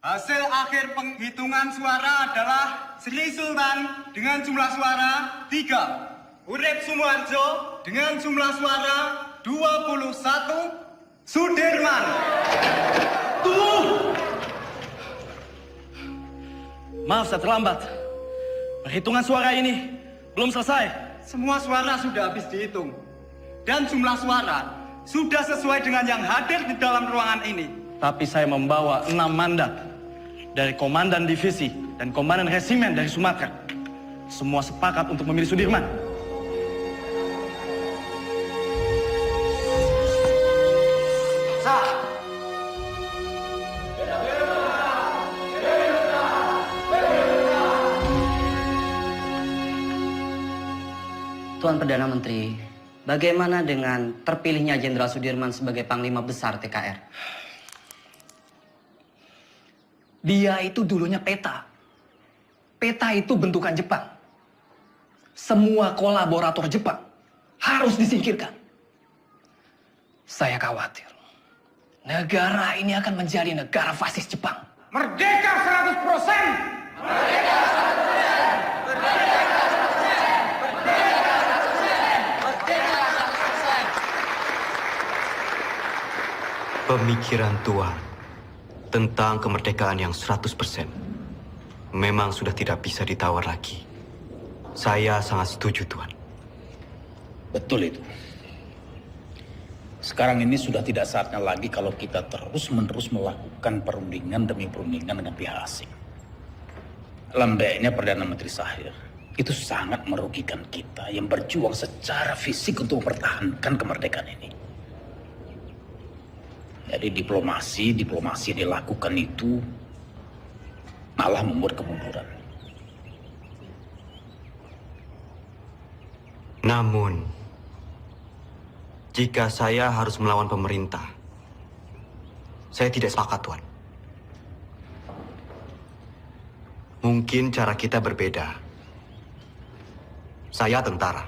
Hasil akhir penghitungan suara adalah Sri Sultan dengan jumlah suara 3. Urip Sumoharjo dengan jumlah suara 21. Sudirman. Tuh! Maaf saya terlambat. Perhitungan suara ini belum selesai. Semua suara sudah habis dihitung. Dan jumlah suara sudah sesuai dengan yang hadir di dalam ruangan ini. Tapi saya membawa 6 mandat dari Komandan Divisi dan Komandan Resimen dari Sumatera. Semua sepakat untuk memilih Sudirman. Tuan Perdana Menteri, bagaimana dengan terpilihnya Jenderal Sudirman sebagai Panglima Besar TKR? Dia itu dulunya peta. Peta itu bentukan Jepang. Semua kolaborator Jepang harus disingkirkan. Saya khawatir negara ini akan menjadi negara fasis Jepang. Merdeka 100%! Merdeka 100%! Merdeka 100%! Pemikiran Tuan tentang kemerdekaan yang 100% memang sudah tidak bisa ditawar lagi. Saya sangat setuju, Tuan. Betul itu. Sekarang ini sudah tidak saatnya lagi kalau kita terus-menerus melakukan perundingan demi perundingan dengan pihak asing. Lembeknya Perdana Menteri Shahir itu sangat merugikan kita yang berjuang secara fisik untuk mempertahankan kemerdekaan ini. Jadi diplomasi yang dilakukan itu malah membuat kemunduran. Namun, jika saya harus melawan pemerintah, saya tidak sepakat, Tuan. Mungkin cara kita berbeda. Saya tentara.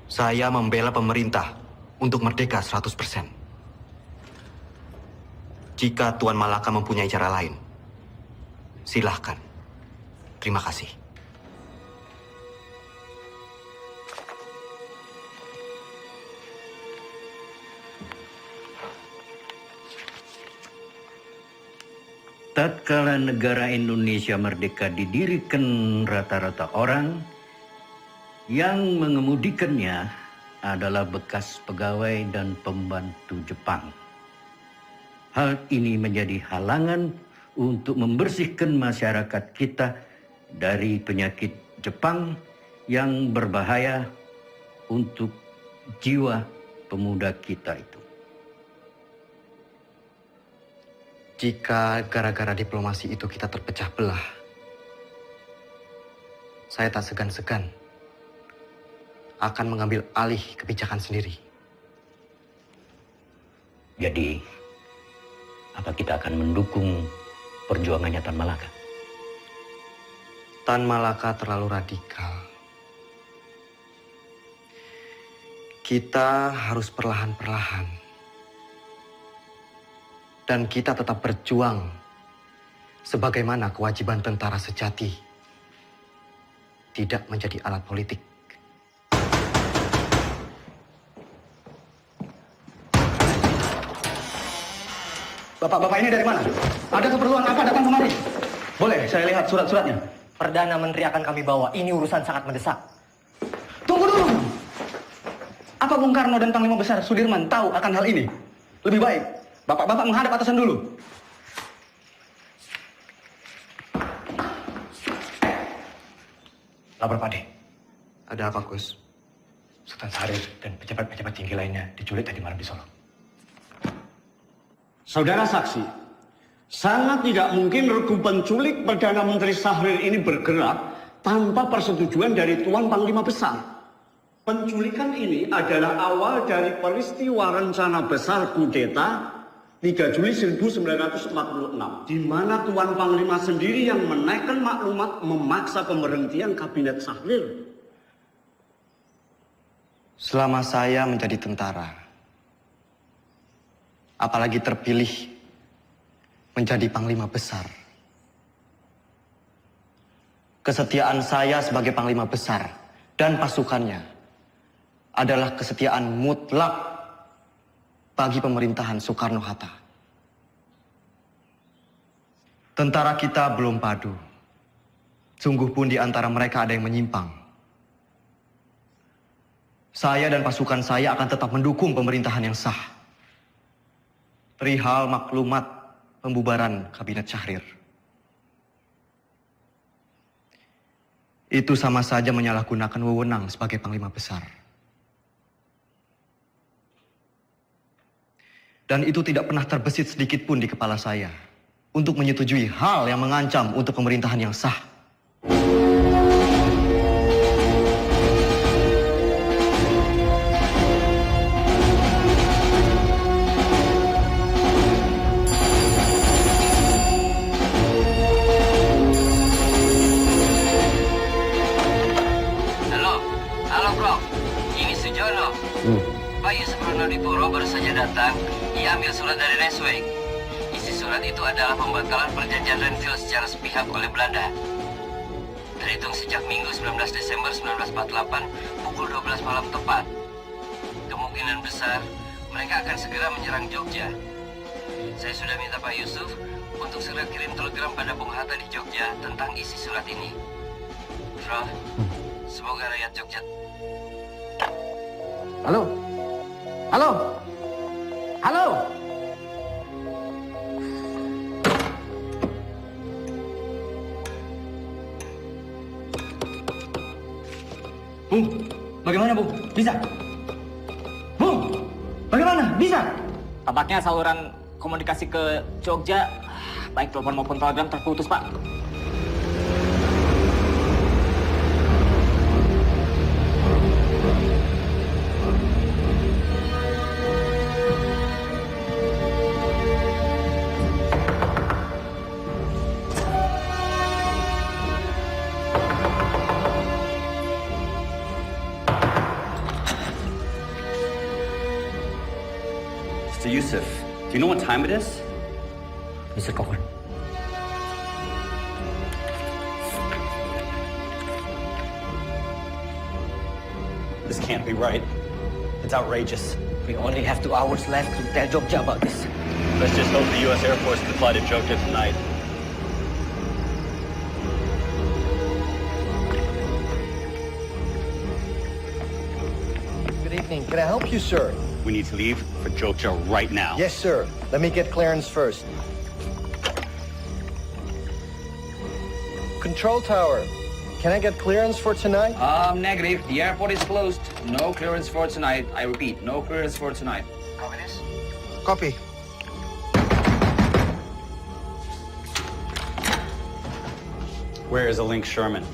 Saya membela pemerintah untuk merdeka 100%. Jika Tuan Malaka mempunyai cara lain, silahkan. Terima kasih. Tatkala negara Indonesia merdeka didirikan rata-rata orang yang mengemudikannya adalah bekas pegawai dan pembantu Jepang. Hal ini menjadi halangan untuk membersihkan masyarakat kita dari penyakit Jepang yang berbahaya untuk jiwa pemuda kita itu. Jika gara-gara diplomasi itu kita terpecah belah, saya tak segan-segan akan mengambil alih kebijakan sendiri. Jadi, apa kita akan mendukung perjuangannya Tan Malaka? Tan Malaka terlalu radikal. Kita harus perlahan-perlahan. Dan kita tetap berjuang sebagaimana kewajiban tentara sejati. Tidak menjadi alat politik. Bapak-bapak ini dari mana? Ada keperluan apa datang kemari? Boleh saya lihat surat-suratnya? Perdana Menteri akan kami bawa. Ini urusan sangat mendesak. Tunggu dulu! Apa Bung Karno dan Panglima Besar Sudirman tahu akan hal ini? Lebih baik, bapak-bapak menghadap atasan dulu. Lapor Pade. Ada apa, Gus? Sultan Syahrir dan pejabat-pejabat tinggi lainnya diculik tadi malam di Solo. Saudara saksi, sangat tidak mungkin regu penculik Perdana Menteri Syahrir ini bergerak tanpa persetujuan dari Tuan Panglima Besar. Penculikan ini adalah awal dari peristiwa rencana besar kudeta 3 Juli 1946, di mana Tuan Panglima sendiri yang menaikkan maklumat memaksa pemberhentian Kabinet Syahrir. Selama saya menjadi tentara, apalagi terpilih menjadi Panglima Besar. Kesetiaan saya sebagai Panglima Besar dan pasukannya adalah kesetiaan mutlak bagi pemerintahan Soekarno-Hatta. Tentara kita belum padu. Sungguh pun di antara mereka ada yang menyimpang. Saya dan pasukan saya akan tetap mendukung pemerintahan yang sah. Perihal maklumat pembubaran Kabinet Syahrir. Itu sama saja menyalahgunakan wewenang sebagai Panglima Besar. Dan itu tidak pernah terbesit sedikit pun di kepala saya untuk menyetujui hal yang mengancam untuk pemerintahan yang sah. Halo bro, ini Sujono. Pak Yusuf Pronodipuro baru saja datang. Ia ambil surat dari Resweg. Isi surat itu adalah pembatalan perjanjian Renville secara sepihak oleh Belanda. Terhitung sejak Minggu 19 Desember 1948 pukul 12 malam tepat. Kemungkinan besar mereka akan segera menyerang Jogja. Saya sudah minta Pak Yusuf untuk segera kirim telegram pada Bung Hatta di Jogja tentang isi surat ini. Bro, semoga rakyat Jogja. Halo? Halo? Halo? Bung, bagaimana Bung? Bisa? Bung, bagaimana? Bisa? Tampaknya saluran komunikasi ke Jogja, baik telepon maupun telegram terputus, Pak. Mr. Yusuf, do you know what time it is? Mr. Cochrane. This can't be right. It's outrageous. We only have 2 hours left to tell Jogja about this. Let's just hope the U.S. Air Force can fly to Jogja tonight. Good evening. Can I help you, sir? We need to leave for Jogja right now. Yes, sir. Let me get clearance first. Control tower. Can I get clearance for tonight? Negative. The airport is closed. No clearance for tonight. I repeat, no clearance for tonight. Copy. Where is a Link Sherman?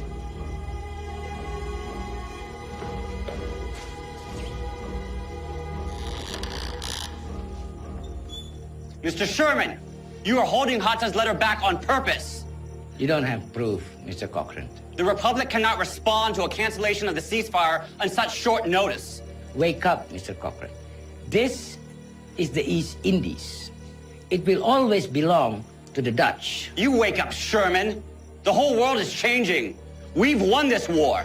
Mr. Sherman, you are holding Hatta's letter back on purpose. You don't have proof, Mr. Cochrane. The Republic cannot respond to a cancellation of the ceasefire on such short notice. Wake up, Mr. Cochrane. This is the East Indies. It will always belong to the Dutch. You wake up, Sherman. The whole world is changing. We've won this war.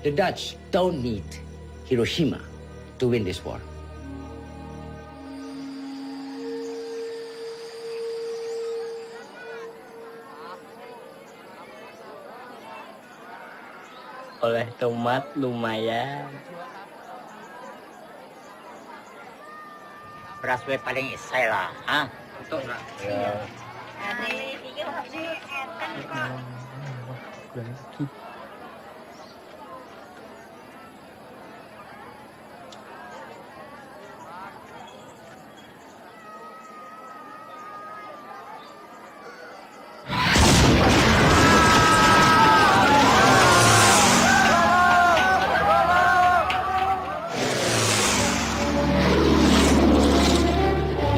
The Dutch don't need Hiroshima to win this war. Oleh tomat lumayan. Beras we paling isai lah, ah? Betul lah. Ya.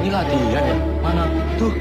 Ini latihan ya? Mana? Tuh.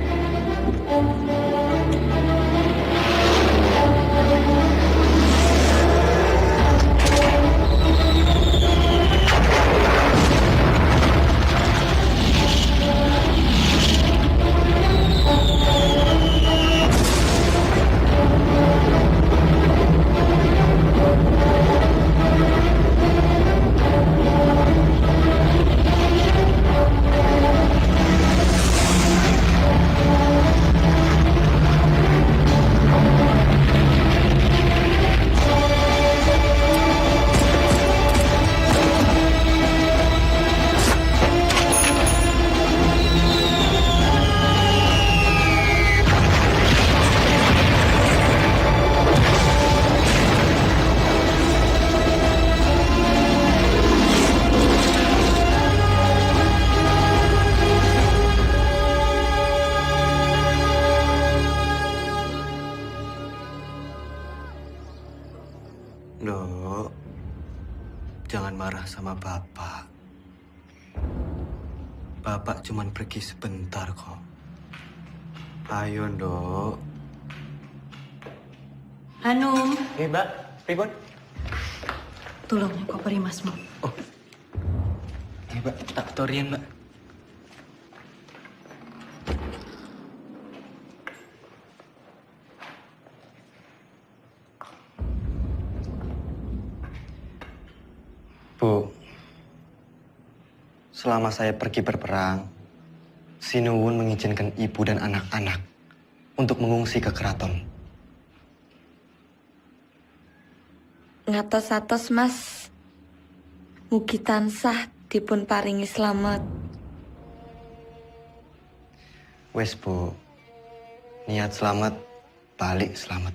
marah sama Bapak. Bapak cuman pergi sebentar kok. Ayo, Nduk. Hanum, Mbak, pripun? tolong koperi Masmu. Mbak, tak torian, Mbak. Bu, selama saya pergi berperang, Sinuwun mengizinkan ibu dan anak-anak untuk mengungsi ke keraton. Ngatos-atos Mas, mugi tansah dipun paringi slamet. Wes, Bu. Niat selamat, balik selamat.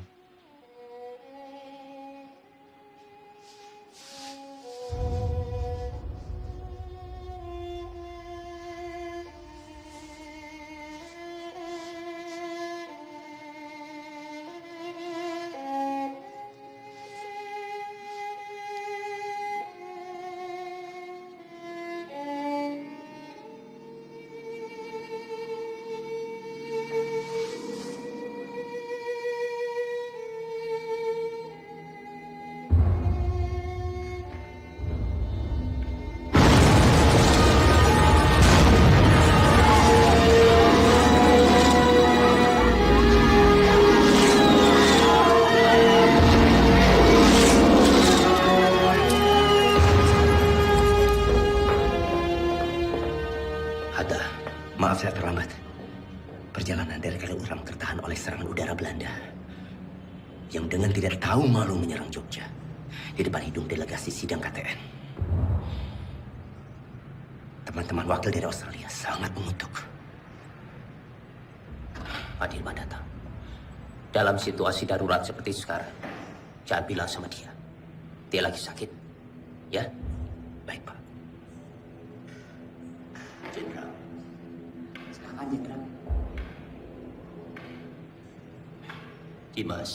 Hatta, maaf saya terlambat. Perjalanan dari Kaliurang tertahan oleh serangan udara Belanda yang dengan tidak tahu malu menyerang Jogja di depan hidung delegasi sidang KTN. Teman-teman wakil dari Australia sangat mengutuk. Pak Dirman datang. Dalam situasi darurat seperti sekarang, jangan bilang sama dia. Dia lagi sakit. Ya? Baik, Pak. Jenderal. Silakan, Jenderal. Dimas.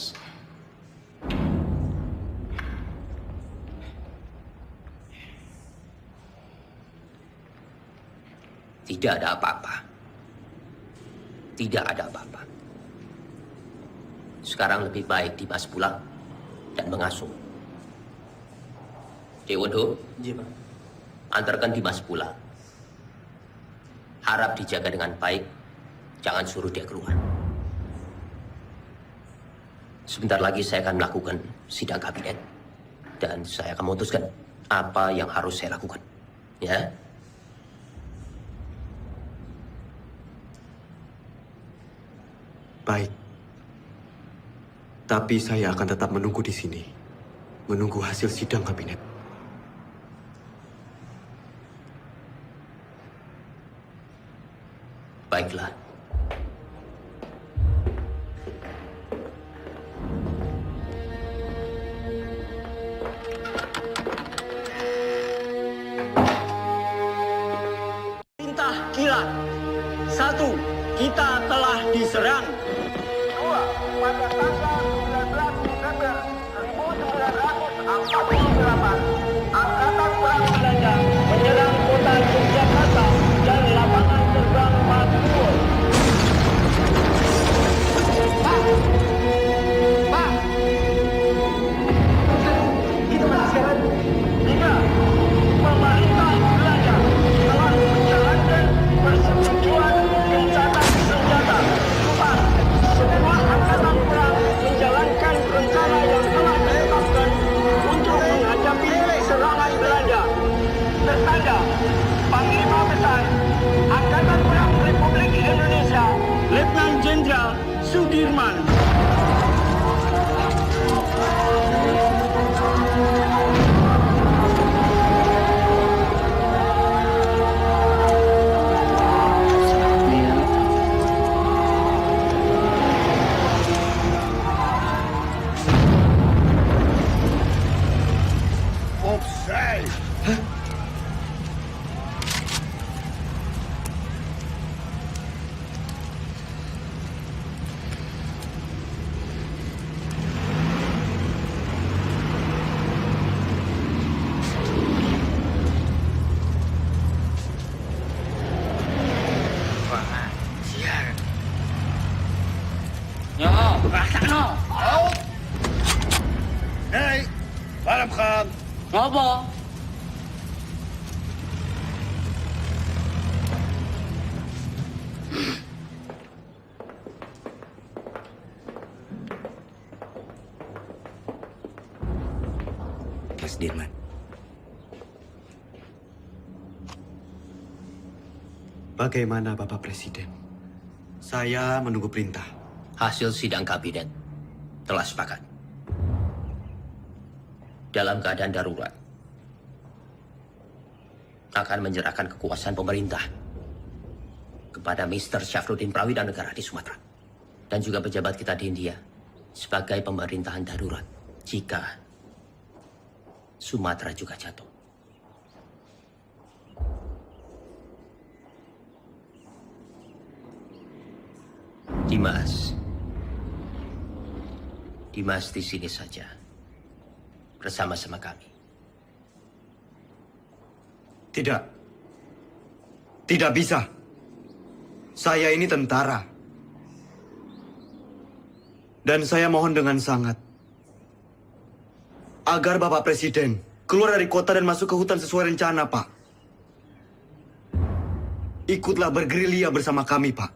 Tidak ada apa-apa. Tidak ada apa-apa. Sekarang lebih baik Dimas pulang dan mengasuh. Dewondo, antarkan Dimas pulang. Harap dijaga dengan baik, jangan suruh dia keluar. Sebentar lagi saya akan melakukan sidang kabinet dan saya akan memutuskan apa yang harus saya lakukan. Ya? Baik. Tapi saya akan tetap menunggu di sini. Menunggu hasil sidang kabinet. Baiklah. Perintah kilat. 1. Kita telah diserang. 2. Pada tanggal 19 Desember 1948, Angkatan Perang Belanda menyerang kota Yogyakarta dan lapangan terbang Matkul. Pak! Pak! Itu sekarang. 3. Pemerintah Belanda telah menjalankan persetujuan gencatan senjata. 4. Semua angkatan perang menjalankan rencana yang telah ditetapkan untuk menghadapi serangan Belanda. Tertanda, Panglima Besar Angkatan Perang Republik Indonesia, Letnan Jenderal Sudirman. Ngopo? Mas Dirman. Bagaimana Bapak Presiden? Saya menunggu perintah. Hasil sidang kabinet telah sepakat. Dalam keadaan darurat, akan menyerahkan kekuasaan pemerintah kepada Mr. Syafruddin Prawidanegara di Sumatera. Dan juga pejabat kita di India sebagai pemerintahan darurat jika Sumatera juga jatuh. Dimas di sini saja bersama-sama kami. Tidak. Tidak bisa. Saya ini tentara. Dan saya mohon dengan sangat agar Bapak Presiden keluar dari kota dan masuk ke hutan sesuai rencana, Pak. Ikutlah bergerilya bersama kami, Pak.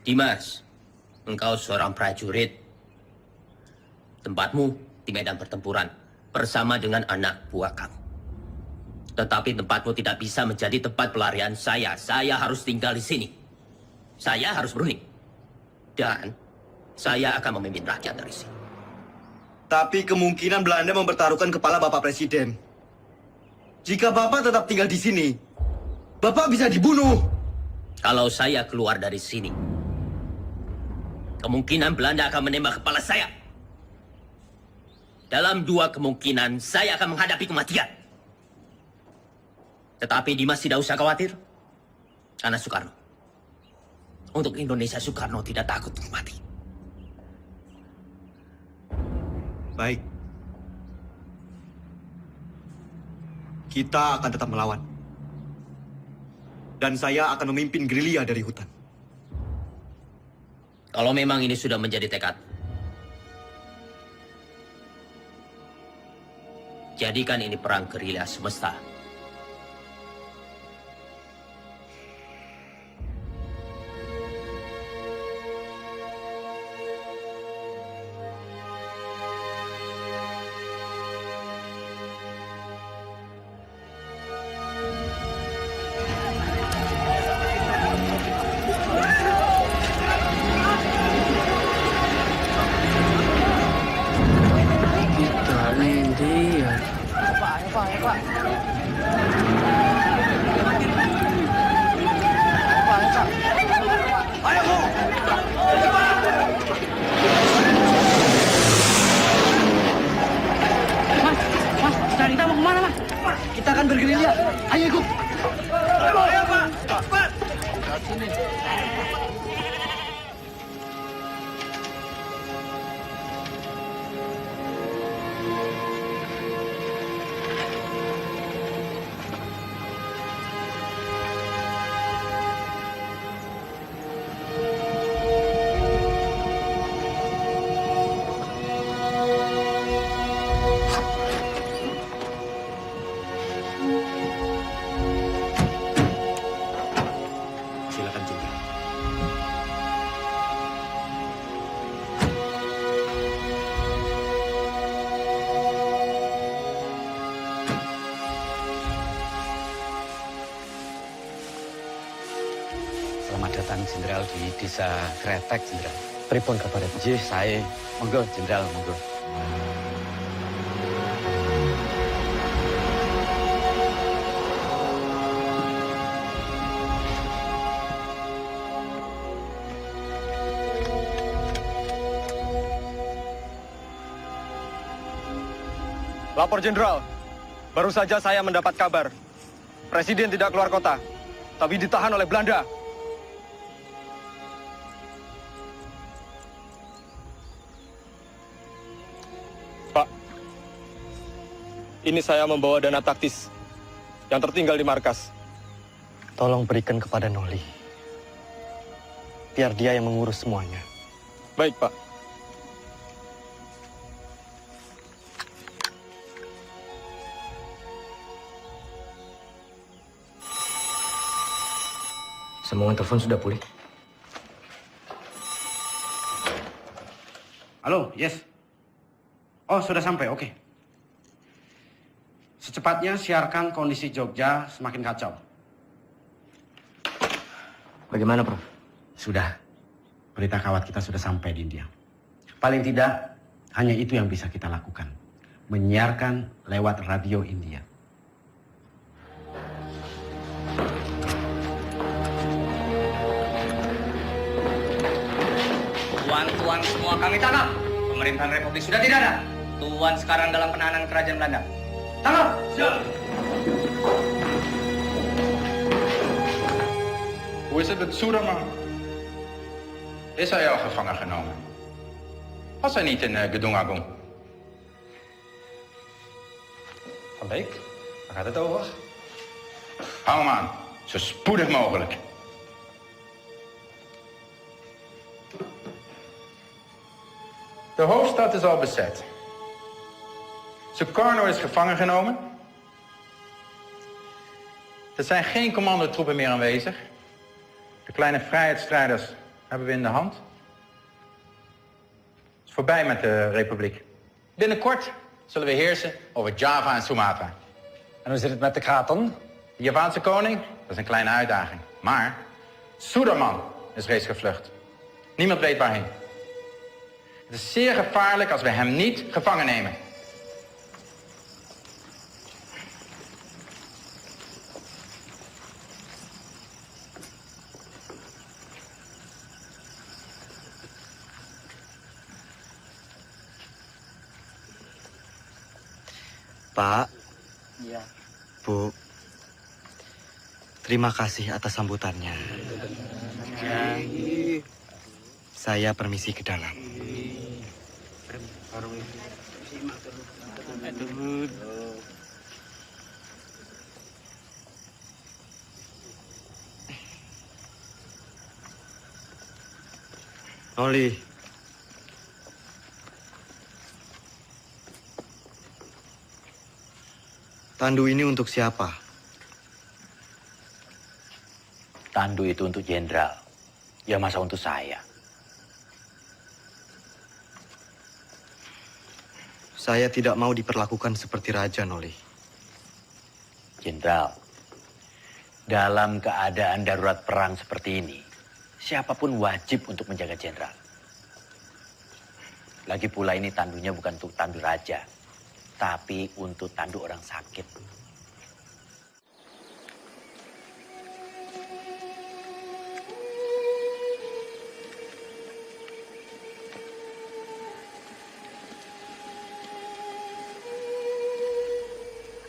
Dimas, engkau seorang prajurit. Tempatmu di medan pertempuran bersama dengan anak buah kamu. Tetapi tempatmu tidak bisa menjadi tempat pelarian saya. Saya harus tinggal di sini. Saya harus berunding. Dan saya akan memimpin rakyat dari sini. Tapi kemungkinan Belanda mempertaruhkan kepala Bapak Presiden. Jika Bapak tetap tinggal di sini, Bapak bisa dibunuh. Kalau saya keluar dari sini, kemungkinan Belanda akan menembak kepala saya. Dalam dua kemungkinan, saya akan menghadapi kematian. Tetapi Dimas tidak usah khawatir. Karena Soekarno. Untuk Indonesia, Soekarno tidak takut untuk mati. Baik. Kita akan tetap melawan. Dan saya akan memimpin gerilya dari hutan. Kalau memang ini sudah menjadi tekad, jadikan ini perang gerilya semesta. Kita akan bergerilya. Ayo ikut. Ayo, Pak. Cepat. Silakan, Jenderal. Selamat datang, Jenderal, di Desa Kretek, Jenderal. Pripun kabar? Jih, saya. Monggo, Jenderal, monggo. Lapor Jenderal, baru saja saya mendapat kabar. Presiden tidak keluar kota, tapi ditahan oleh Belanda. Pak, ini saya membawa dana taktis yang tertinggal di markas. Tolong berikan kepada Noli. Biar dia yang mengurus semuanya. Baik, Pak. Sambungan telepon sudah pulih. Halo, yes. Oh, sudah sampai, oke. Secepatnya siarkan kondisi Jogja semakin kacau. Bagaimana, Prof? Sudah. Berita kawat kita sudah sampai di India. Paling tidak, hanya itu yang bisa kita lakukan. Menyiarkan lewat radio India. Tuan-tuan semua kami tangkap. Pemerintahan Republik sudah tidak ada. Tuan sekarang dalam penahanan kerajaan Belanda. Tangkap! Siap! Hoe is het met Soederman? Is hij al gevangen genomen? Was hij niet in Gedung Agung? Van Beek, waar gaat het over? Hou hem aan, zo spoedig mogelijk. De hoofdstad is al bezet. Sukarno is gevangen genomen. Er zijn geen commandotroepen meer aanwezig. De kleine vrijheidsstrijders hebben we in de hand. Het is voorbij met de republiek. Binnenkort zullen we heersen over Java en Sumatra. En hoe zit het met de kraton? De Javaanse koning, dat is een kleine uitdaging. Maar Suderman is reeds gevlucht. Niemand weet waarheen. Het is zeer gevaarlijk als we hem niet gevangen nemen. Pak, Iya. Bu, terima kasih atas sambutannya. Saya permisi ke dalam. Noli, tandu ini untuk siapa? Tandu itu untuk jenderal. Ya masa untuk saya. Saya tidak mau diperlakukan seperti raja, Noli. Jenderal, dalam keadaan darurat perang seperti ini, siapapun wajib untuk menjaga jenderal. Lagi pula ini tandunya bukan untuk tandu raja, tapi untuk tandu orang sakit.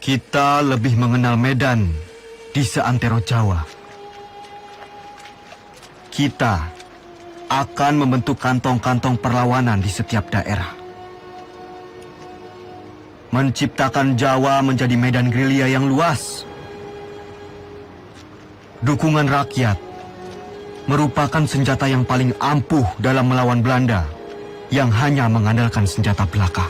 Kita lebih mengenal Medan di seantero Jawa. Kita akan membentuk kantong-kantong perlawanan di setiap daerah. Menciptakan Jawa menjadi medan gerilya yang luas. Dukungan rakyat merupakan senjata yang paling ampuh dalam melawan Belanda yang hanya mengandalkan senjata belaka.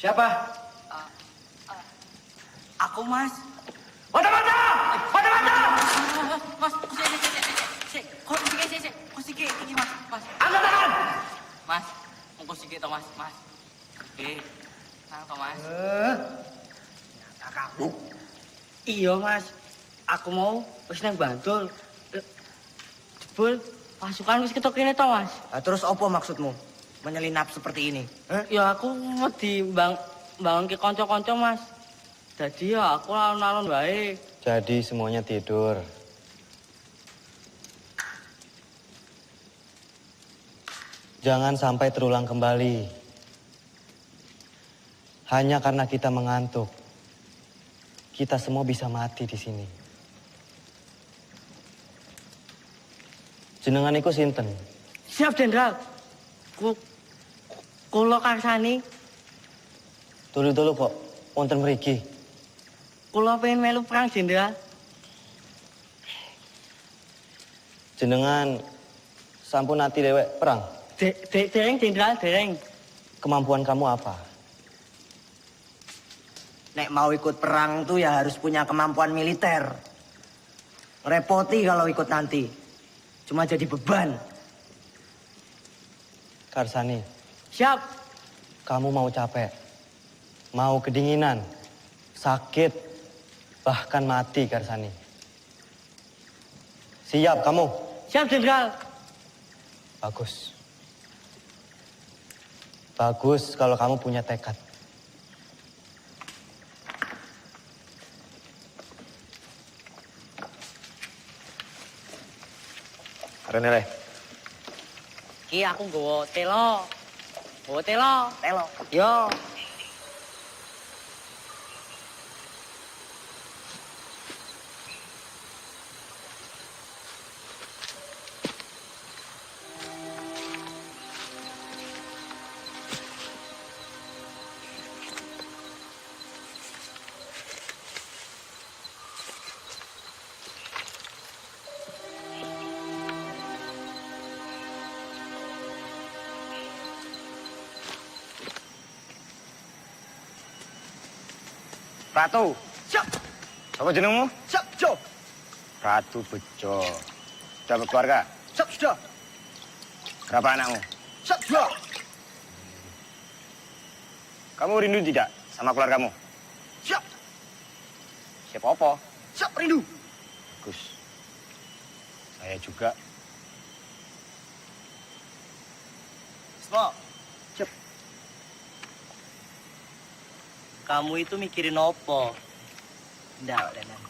Siapa? Aku, Mas. Mata-mata! Mata-mata! Mas. Nang to, Mas. Nyata kamu. Iya, Mas. Aku mau wis nang Bantul. Jebul pasukan wis ketok kene to, Mas. Terus apa maksudmu? Menyelinap seperti ini? Ya aku wedi bangun ke kanca-kanca, Mas. Jadi ya aku alon-alon wae. Jadi semuanya tidur. Jangan sampai terulang kembali. Hanya karena kita mengantuk, kita semua bisa mati di sini. Jenengan iku sinten? Siap, Jenderal. Kula karsani. Dulu kok, wonten mriki. Kula pengen melu perang, Jenderal. Jenengan sampun ati dewek perang. Dereng, Jenderal, dereng. Kemampuan kamu apa? Nek mau ikut perang tuh ya harus punya kemampuan militer. Repoti kalau ikut nanti. Cuma jadi beban. Karsani, Siap. kamu mau capek, mau kedinginan, sakit, bahkan mati, Karsani. Siap kamu? Siap, Jenderal. Bagus. Bagus kalau kamu punya tekad. Renele. Ki aku nggawa telo. Telo. Yo. Ratu. Siap. Apa jenengmu? Siap, Jo. Ratu Bejo. Sudah berkeluarga? Siap, sudah. Berapa anakmu? Siap, sudah. Kamu rindu tidak sama keluargamu? Siap. Siapa apa? Siap, rindu. Bagus. Saya juga. Semua. Siap. Kamu itu mikirin apa? Ndak, Danan.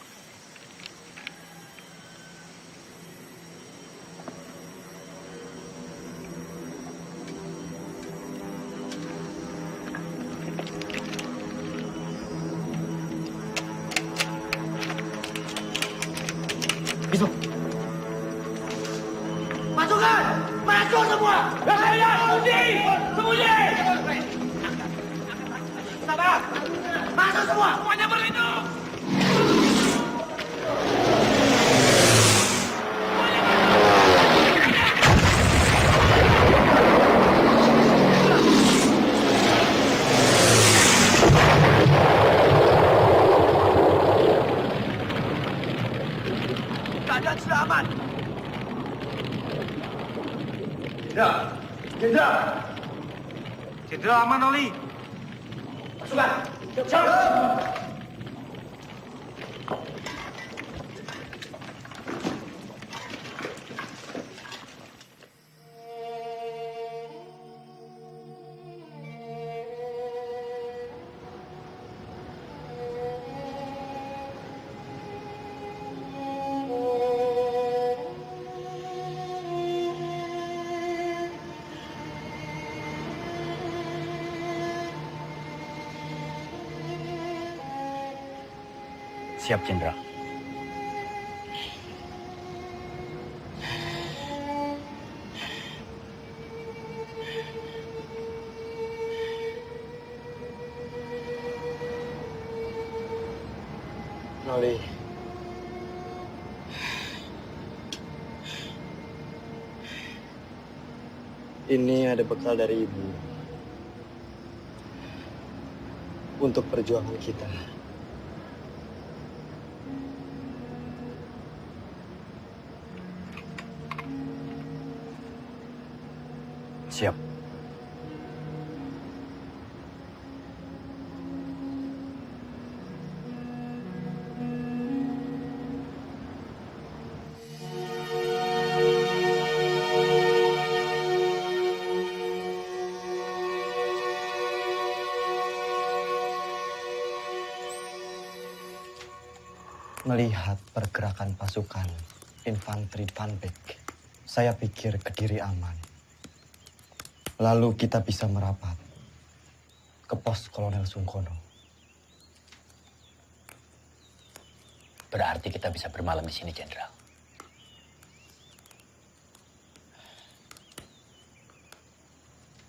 Bismo. Pasukan! Maju semua! Sembunyi! Sabar! Masuk semua! Semuanya berlindung! Keadaan sudah aman. Jenderal aman, Oli. Pasukan! Siap! Siap, Jenderal. Noli. Ini ada bekal dari Ibu. Untuk perjuangan kita. Siap. Melihat pergerakan pasukan infanteri Van Beek, saya pikir Kediri aman. Lalu kita bisa merapat ke pos Kolonel Sungkono. Berarti kita bisa bermalam di sini, Jenderal.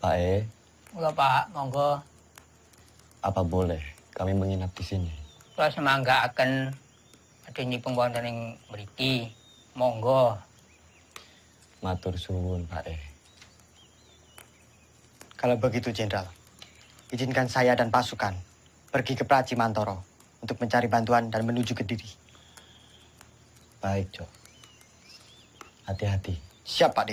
Pak E, Mula Pak, monggo. apa boleh kami menginap di sini? Kula semangga akan adeni pembuatan yang mriki. Monggo. Matur suwun, Pak E. Kalau begitu, Jenderal, izinkan saya dan pasukan pergi ke Praci Mantoro untuk mencari bantuan dan menuju Kediri. Baik, Cok. Hati-hati. Siap, Pak D.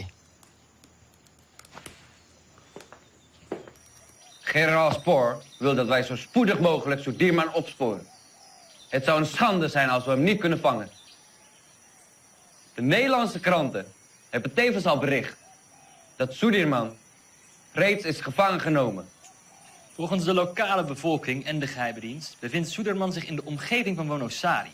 Generaal Spoor wil dat wij zo spoedig mogelijk Sudirman opsporen. Het zou een schande zijn als we hem niet kunnen vangen. De Nederlandse kranten hebben tevens al bericht dat Sudirman reeds is gevangen genomen. Volgens de lokale bevolking en de geheime dienst bevindt Suderman zich in de omgeving van Wonosari.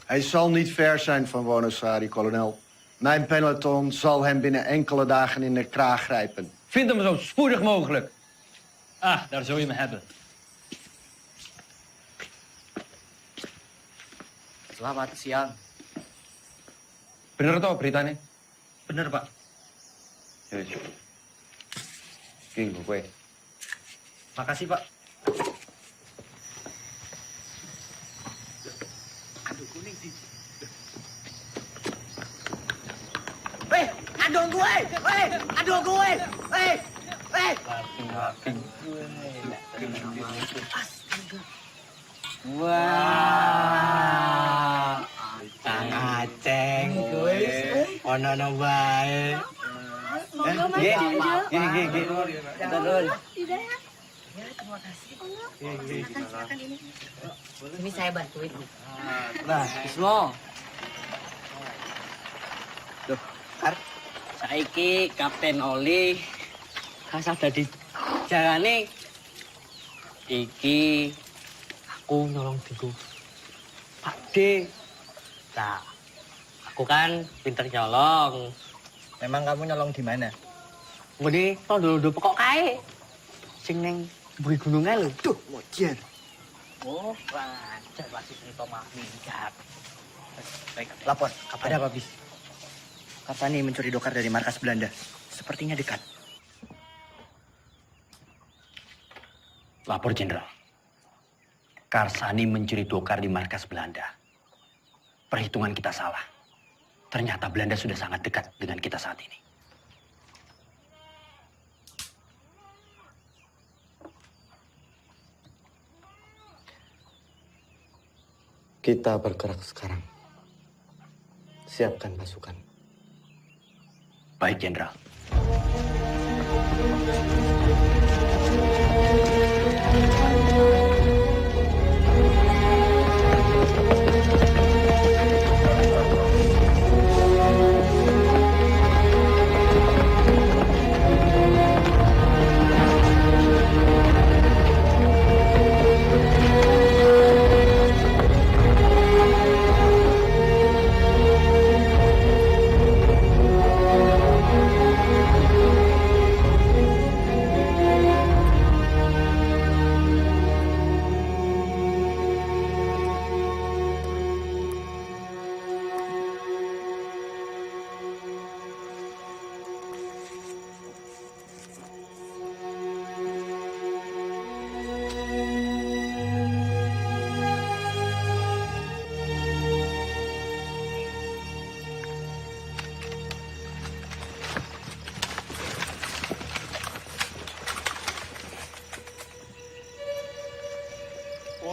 Hij zal niet ver zijn van Wonosari, kolonel. Mijn peloton zal hem binnen enkele dagen in de kraag grijpen. Vind hem zo spoedig mogelijk. Ah, daar zul je me hebben. Selamat siang. Bener toh beritanya? Bener, Pak. Ya, King, gue. Makasih, Pak. Weh, aduh gue! Weh, aduh gue! Weh, weh! Wah, Kang Aceng gue. Ono bae. Semoga Mas Gini. Turun. Silakan ini. Ini saya bantuin. Nah, Ismo. Duh, saiki Kapten Oli kasah dadi jalane iki aku nyolong diku Pak D. Nah, aku kan pinter nyolong. Memang kamu nyolong di mana? Ngene, tondo-tondo pokok kae. Sing ning buri gunungan lho. Duh, mojer. Oh, lancar masih cerita mah minggat. Baik, lapor. Ada apa, Bis? Karsani mencuri dokar dari markas Belanda. Sepertinya dekat. Lapor, Jenderal. Karsani mencuri dokar di markas Belanda. Perhitungan kita salah. Ternyata Belanda sudah sangat dekat dengan kita saat ini. Kita bergerak sekarang. Siapkan pasukan. Baik, Jenderal.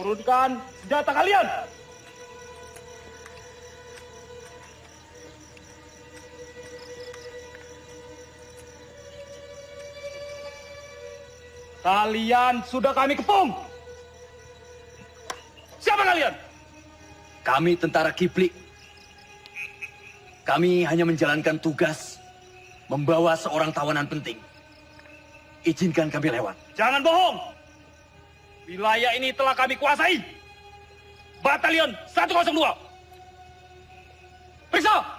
Turunkan senjata kalian! Kalian sudah kami kepung! Siapa kalian? Kami tentara Kiplik. Kami hanya menjalankan tugas membawa seorang tawanan penting. Izinkan kami lewat. Jangan bohong! Wilayah ini telah kami kuasai. Batalion 102. Periksa!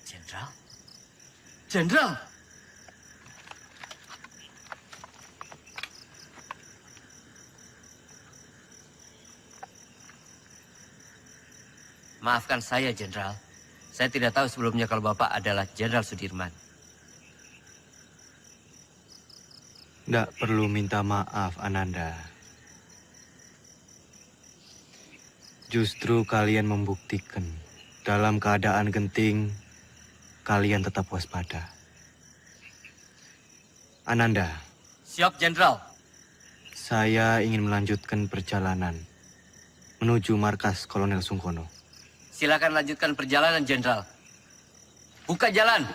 Jenderal? Jenderal! Maafkan saya, Jenderal. Saya tidak tahu sebelumnya kalau Bapak adalah Jenderal Sudirman. Tidak perlu minta maaf, Ananda. Justru kalian membuktikan dalam keadaan genting, kalian tetap waspada. Ananda. Siap, Jenderal. Saya ingin melanjutkan perjalanan menuju markas Kolonel Sungkono. Silakan lanjutkan perjalanan, Jenderal. Buka jalan.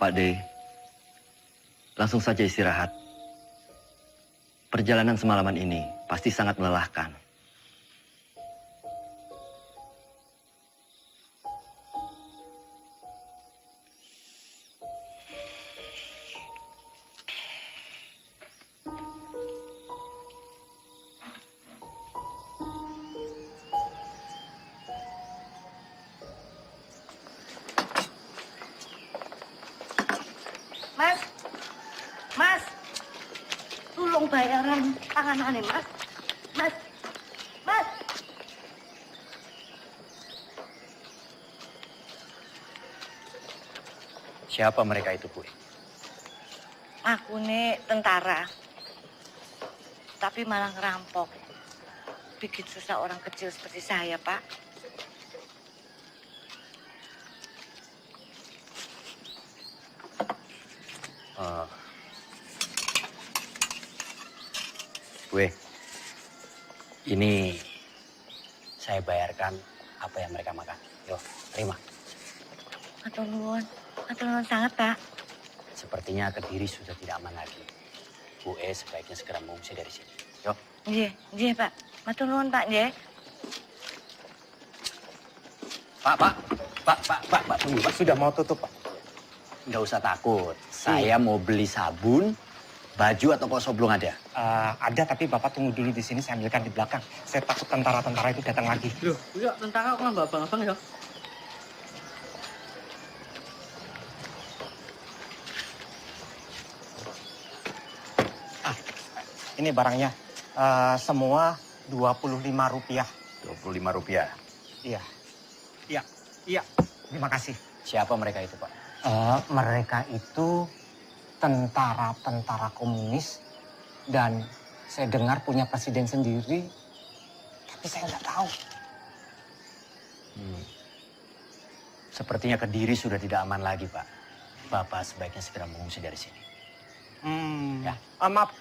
Pak D, langsung saja istirahat. Perjalanan semalaman ini pasti sangat melelahkan. Mas, Mas, tolong bayaran tanganane, Mas. Mas, Mas. Siapa mereka itu, Bu? Aku nih tentara, tapi malah ngerampok. Bikin susah orang kecil seperti saya, Pak. Gue, ini saya bayarkan apa yang mereka makan. Yo, terima. Matur nuwun sangat, Pak. Sepertinya Kediri sudah tidak aman lagi. Bu sebaiknya segera mengungsi dari sini. Yo. Nggih, Pak. Matur nuwun, Pak, nggih. Pak, tunggu, Pak. Sudah mau tutup, Pak. Nggak usah takut. Saya mau beli sabun, baju atau kosong belum ada? Ada, tapi Bapak tunggu dulu di sini, saya ambilkan di belakang. Saya takut tentara-tentara itu datang lagi. Loh, enggak, tentara kok nggak abang-abang ya? Ini barangnya. Semua Rp25. Rp25? Iya. Terima kasih. Siapa mereka itu, Pak? Mereka itu tentara-tentara komunis dan saya dengar punya presiden sendiri, tapi saya nggak tahu. Sepertinya Kediri sudah tidak aman lagi, Pak. Bapak sebaiknya segera mengungsi dari sini. Ya. Maaf,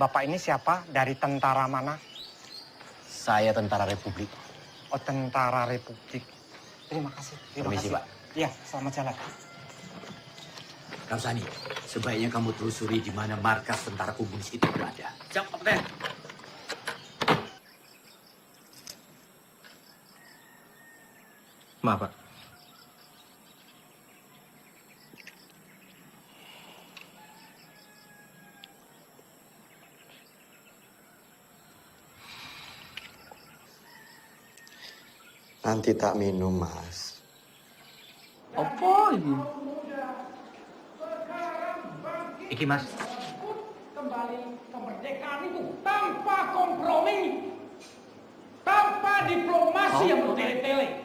Bapak ini siapa? Dari tentara mana? Saya tentara Republik. tentara Republik. Terima kasih. Permisi, Pak. Iya, selamat jalan. Karsani, sebaiknya kamu telusuri di mana markas tentara komunis itu berada. Siap, Kapten. Maaf, Pak. Nanti tak minum, Mas. Apa ini? Iki, Mas. Kembali kemerdekaan itu tanpa kompromi, tanpa diplomasi yang bertele-tele,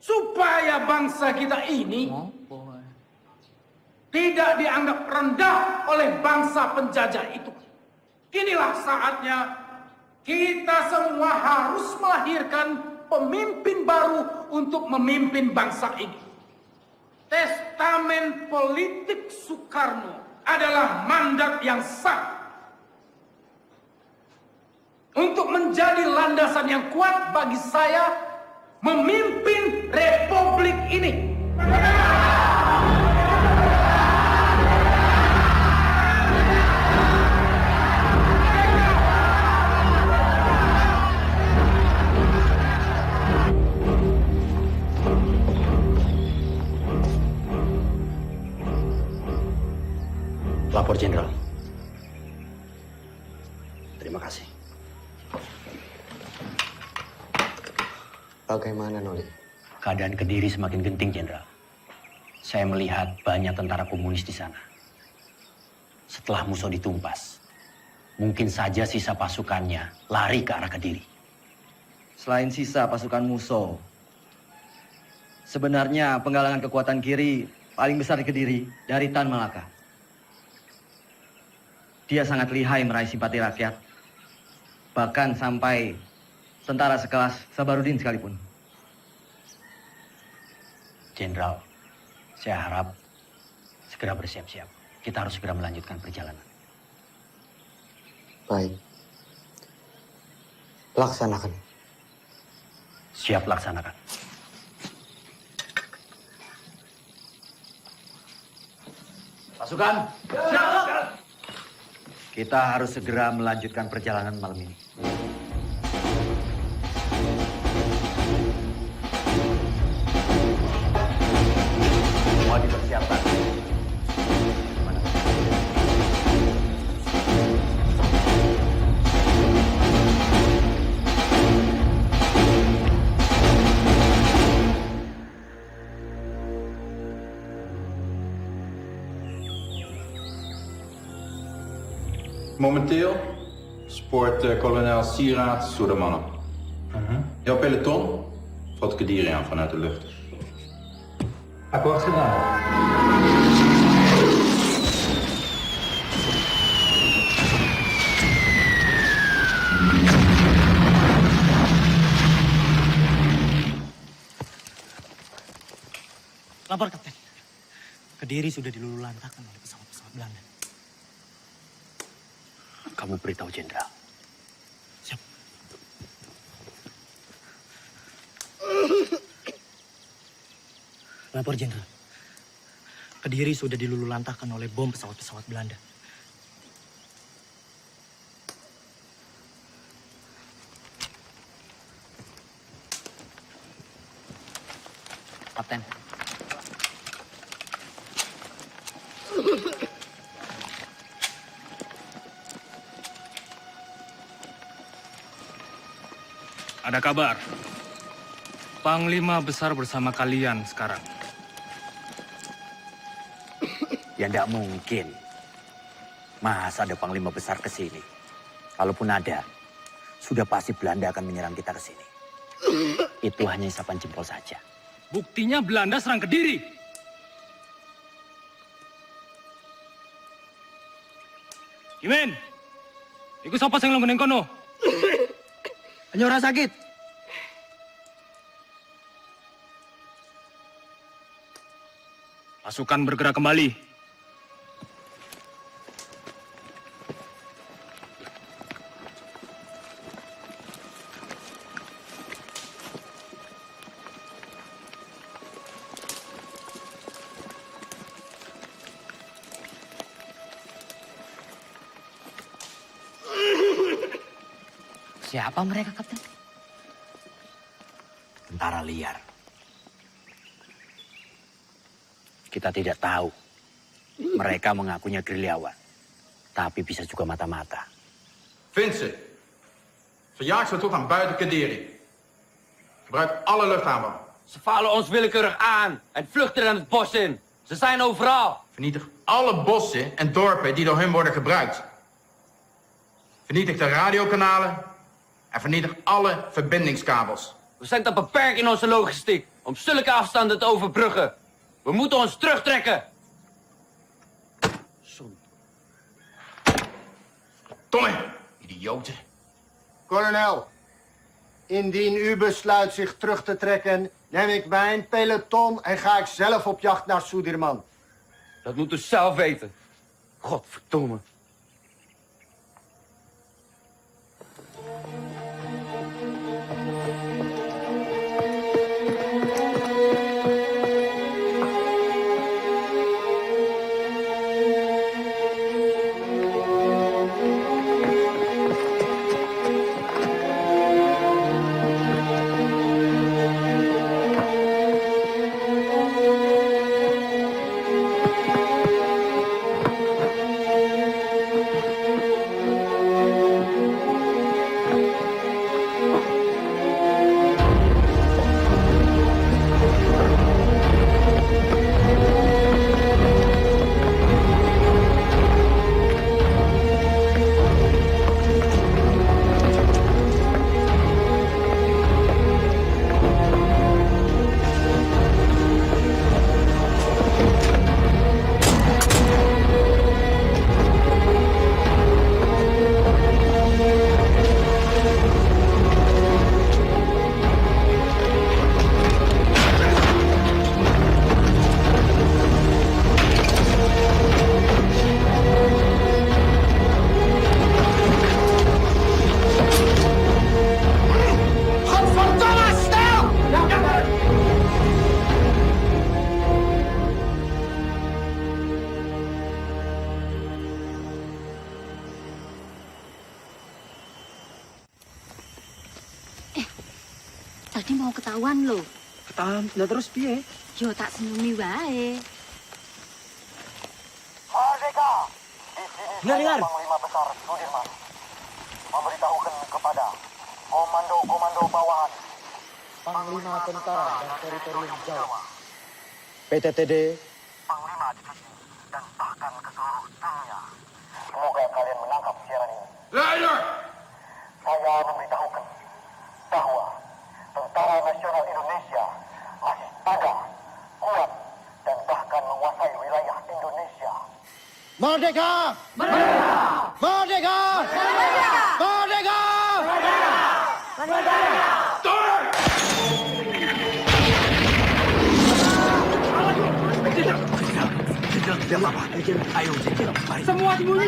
supaya bangsa kita ini tidak dianggap rendah oleh bangsa penjajah itu. Inilah saatnya kita semua harus melahirkan pemimpin baru untuk memimpin bangsa ini. Testamen politik Soekarno adalah mandat yang sah untuk menjadi landasan yang kuat bagi saya memimpin republik ini. Lapor Jenderal. Terima kasih. Bagaimana, Noli? Keadaan Kediri semakin genting, Jenderal. Saya melihat banyak tentara komunis di sana. Setelah Musso ditumpas, mungkin saja sisa pasukannya lari ke arah Kediri. Selain sisa pasukan Musso, sebenarnya penggalangan kekuatan kiri paling besar di Kediri dari Tan Malaka. Dia sangat lihai meraih simpati rakyat, bahkan sampai tentara sekelas Sabarudin sekalipun. Jenderal, saya harap segera bersiap-siap. Kita harus segera melanjutkan perjalanan. Baik. Laksanakan. Siap laksanakan. Pasukan, kita harus segera melanjutkan perjalanan malam ini. Semua dipersiapkan. Momenteel spoort kolonel Sieraad door de mannen. Jouw peloton valt Kediri aan vanuit de lucht. Akkoord gedaan. Lapor, Kapten. Kediri sudah dilululantakkan oleh pesawat-pesawat Belanda. Kamu beritahu Jenderal. Siap. Lapor, Jenderal. Kediri sudah dilululantakkan oleh bom pesawat-pesawat Belanda. Kapten. Ada kabar. Panglima besar bersama kalian sekarang. Ya tidak mungkin. Masa ada panglima besar ke sini? Kalaupun ada, sudah pasti Belanda akan menyerang kita ke sini. Itu hanya isapan jempol saja. Buktinya Belanda serang Kediri. Kimen, ikut siapa yang lo kono? Hanya orang sakit. Pasukan bergerak kembali. Siapa mereka, Kapten? Tentara liar. Kita tidak tahu. Mereka mengakunya gerilyawan. Tapi bisa juga mata-mata. Vind ze. Verjaag ze tot aan buiten Kadiri. Gebruik alle luchthaven. Ze vallen ons willekeurig aan en vluchten dan het bos in. Ze zijn overal. Vernietig alle bossen en dorpen die door hun worden gebruikt. Vernietig de radiokanalen en vernietig alle verbindingskabels. We zijn te beperkt in onze logistiek om zulke afstanden te overbruggen. We moeten ons terugtrekken. Tomme, idioten. Kolonel, indien u besluit zich terug te trekken, neem ik mijn peloton en ga ik zelf op jacht naar Sudirman. Dat moet u zelf weten. Godverdomme. Tadi mau ketahuan loh. Ketahuan, lah terus piye? Yo tak senumi wae. Merdeka! Di sini Dengar. Panglima Besar Sudirman memberitahukan kepada komando-komando bawahan Panglima Tentara dan Teritorium Jawa, PTTD, Panglima Divisi, dan bahkan ke seluruh dunia. Semoga kalian menangkap siaran ini. Luister! Saya memberitahukan bahwa Tentara Nasional Indonesia masih ada, kuat, dan bahkan menguasai wilayah Indonesia. Merdeka! Merdeka! Merdeka! Merdeka! Merdeka! Semua sembunyi!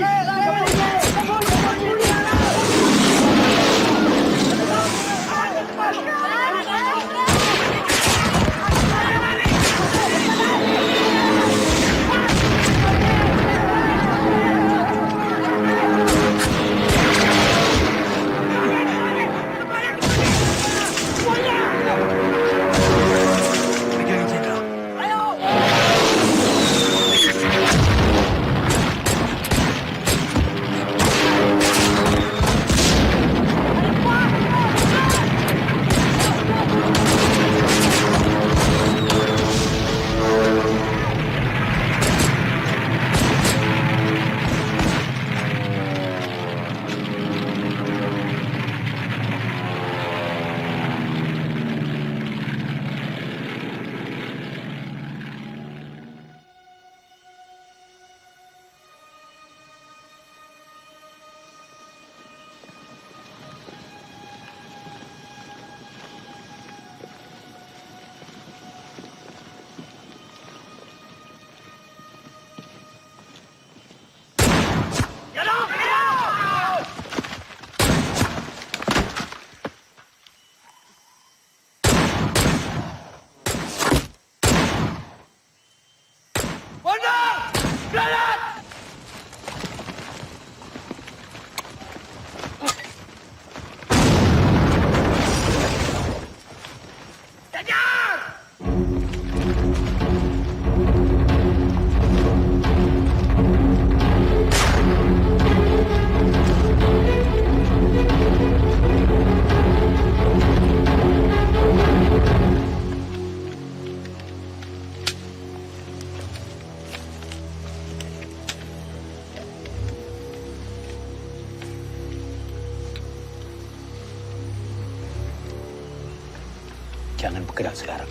bergerak sekarang.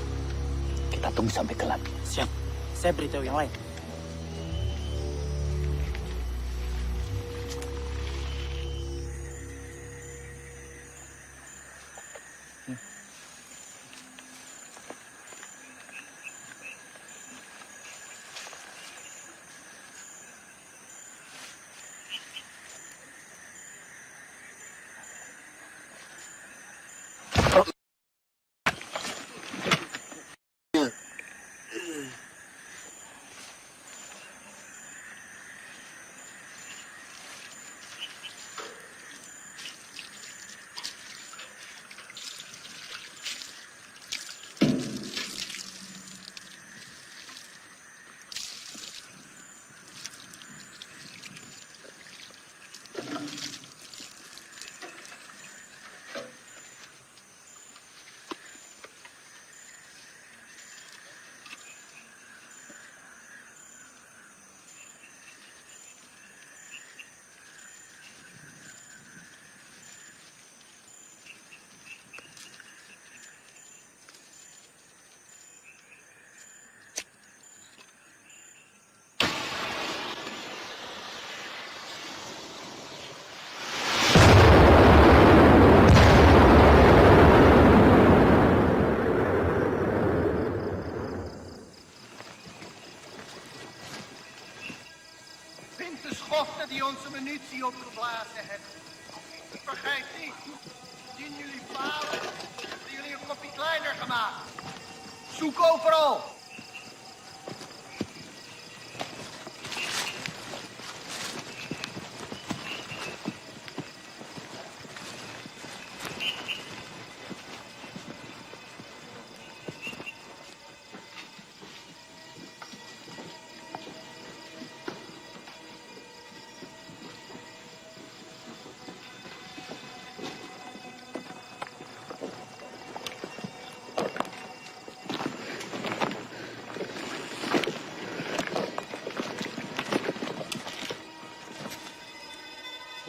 Kita tunggu sampai gelap. Siap. Saya beritahu yang lain. De schoften die onze munitie opgeblazen hebben. Vergeet niet, zien jullie falen, hebben jullie een kopje kleiner gemaakt. Zoek overal.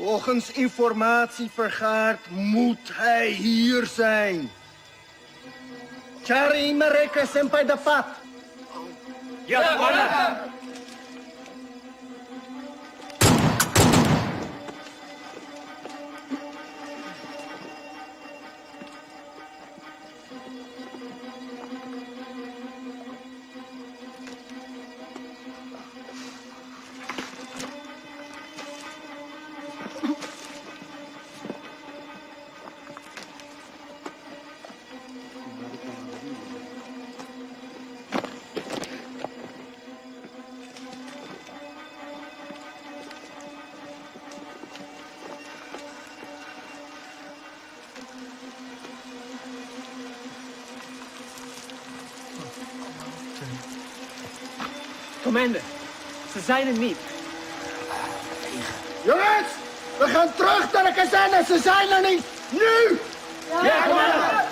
Volgens informatie vergaard moet hij hier zijn. Cari mereka sampai dapat. Ya, Komandan. Commander, ze zijn er niet. Jongens, we gaan terug naar de kazerne. Ze zijn er niet. Nu! Ja, Commander.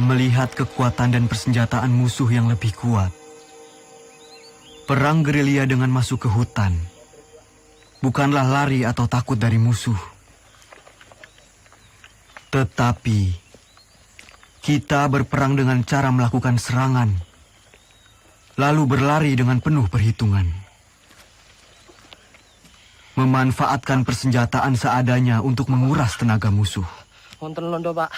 Melihat kekuatan dan persenjataan musuh yang lebih kuat, perang gerilya dengan masuk ke hutan bukanlah lari atau takut dari musuh. Tetapi kita berperang dengan cara melakukan serangan, lalu berlari dengan penuh perhitungan. Memanfaatkan persenjataan seadanya untuk menguras tenaga musuh. Wonten londo, Pak.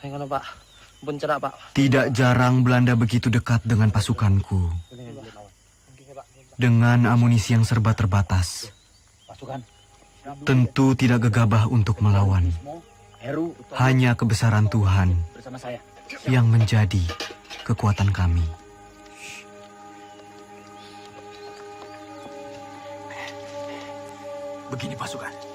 Hengono, Pak. Bencerak, Pak. Tidak jarang Belanda begitu dekat dengan pasukanku. Dengan amunisi yang serba terbatas, tentu tidak gegabah untuk melawan. Hanya kebesaran Tuhan yang menjadi kekuatan kami. Begini pasukan.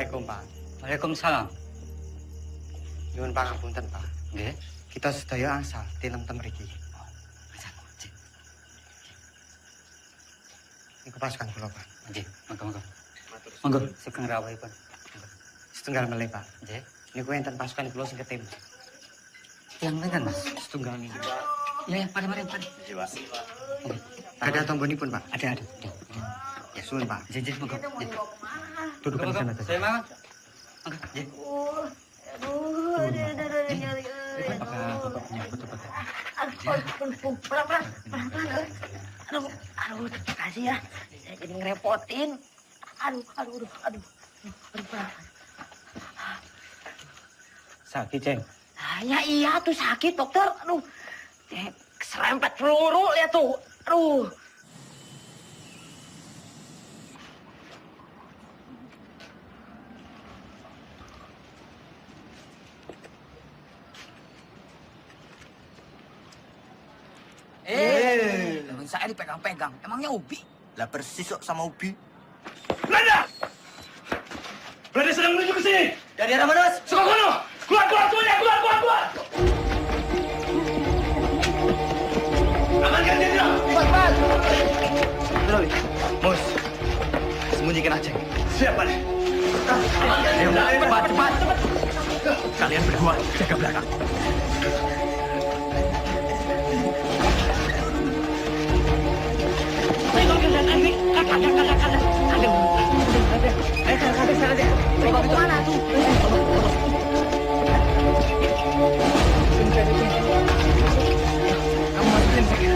Assalamualaikum, Pak. Waalaikumsalam. Nyuwun pangapunten, Pak. Nggih. Kita sedaya asal tintem mriki. Niku pasukan kula, Pak. Nggih, monggo-monggo. Monggo, sugeng rawuhipun. Setunggal melih, Pak. Nggih. Niku enten pasukan kula sing ketim. Yang ngeten, Mas. Setunggal niku. Ya, mari. Nggih, Pak. Ada tombonipun, Pak. Ada. Ya, suwun, Pak. Nggih, monggo. Duduk di sana. Saya mau. Monggo, nggih. Aduh, terima kasih ya. Saya jadi ngerepotin. Aduh. Sakit, Ceng. Ya iya tuh sakit, dokter. Aduh, keserempet peluru lihat tuh. Aduh. Temen saya dipegang-pegang. Emangnya Ubi? Lah persis kok sama Ubi. Belanda! Belanda sedang menuju ke sini. Dari arah mana, Mas? Sukokono! Keluar semuanya! Keluar! Amankan jenderal! Cepat! Mus, sembunyikan aja. Siap, Pak. Ayo, cepat. Kalian berdua jaga belakang. Bawa kemana tuh? Kamu masukin saya.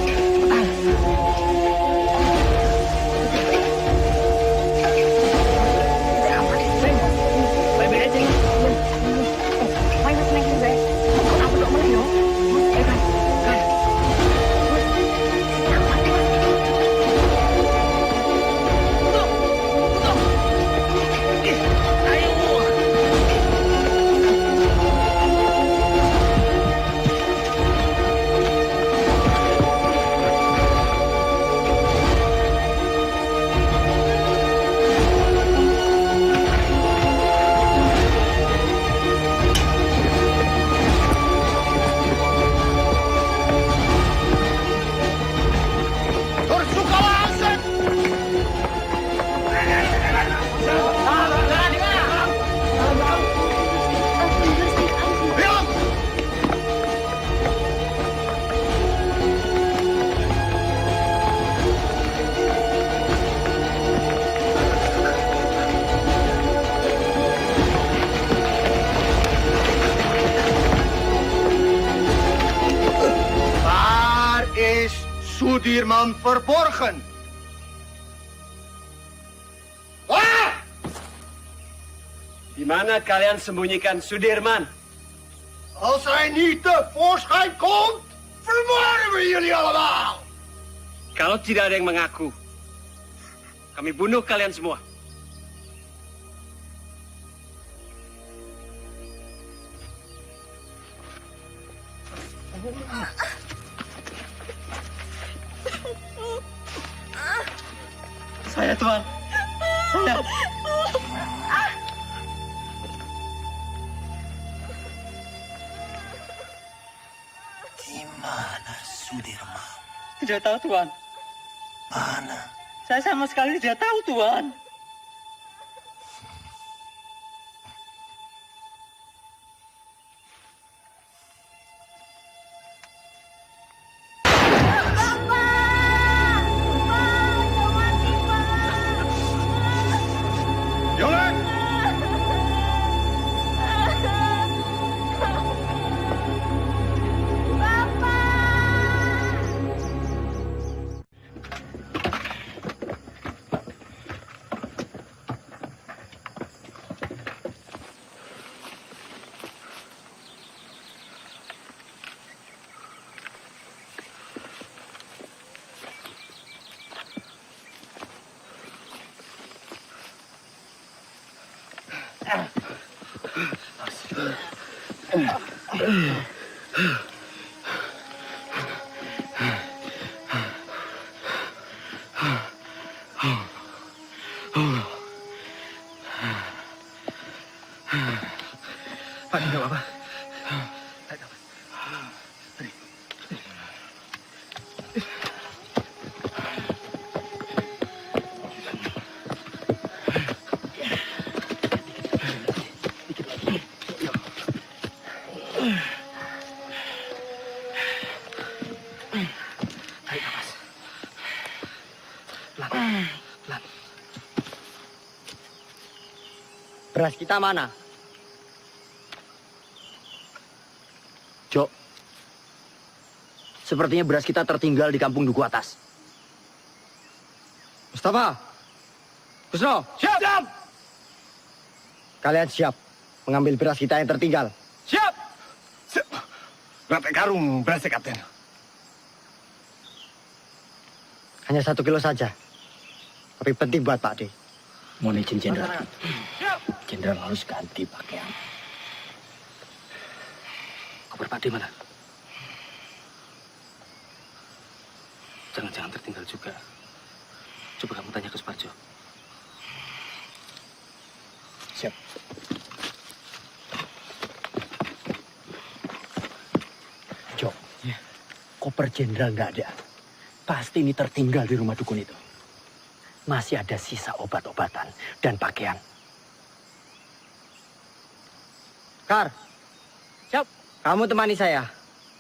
Baik-baik aja. Main naik gue. Aku udah mulai yo. Sudirman verborgen? Waar? Di mana kalian sembunyikan Sudirman? Als hij niet tevoorschijn komt, vermoorden we jullie allemaal. Kalau tidak ada yang mengaku, kami bunuh kalian semua. Saya, Tuan. Saya. Di mana Sudirman? Tidak tahu, Tuan. Mana? Saya sama sekali tidak tahu, Tuan. Beras kita mana? Jok, sepertinya beras kita tertinggal di kampung Duku Atas. Mustafa, Kusno, Siap! kalian siap mengambil beras kita yang tertinggal? Siap! Berapa karung beras, Kapten? Hanya 1 kilo saja. Tapi penting buat Pak D. Mohon izin, Jenderal. Jenderal harus ganti pakaian. Koper Pak D mana? Jangan-jangan tertinggal juga. Coba kamu tanya ke Suparjo. Siap. Jok, koper Jenderal nggak ada. Pasti ini tertinggal di rumah dukun itu. Masih ada sisa obat-obatan dan pakaian. Kar, siap. Kamu temani saya.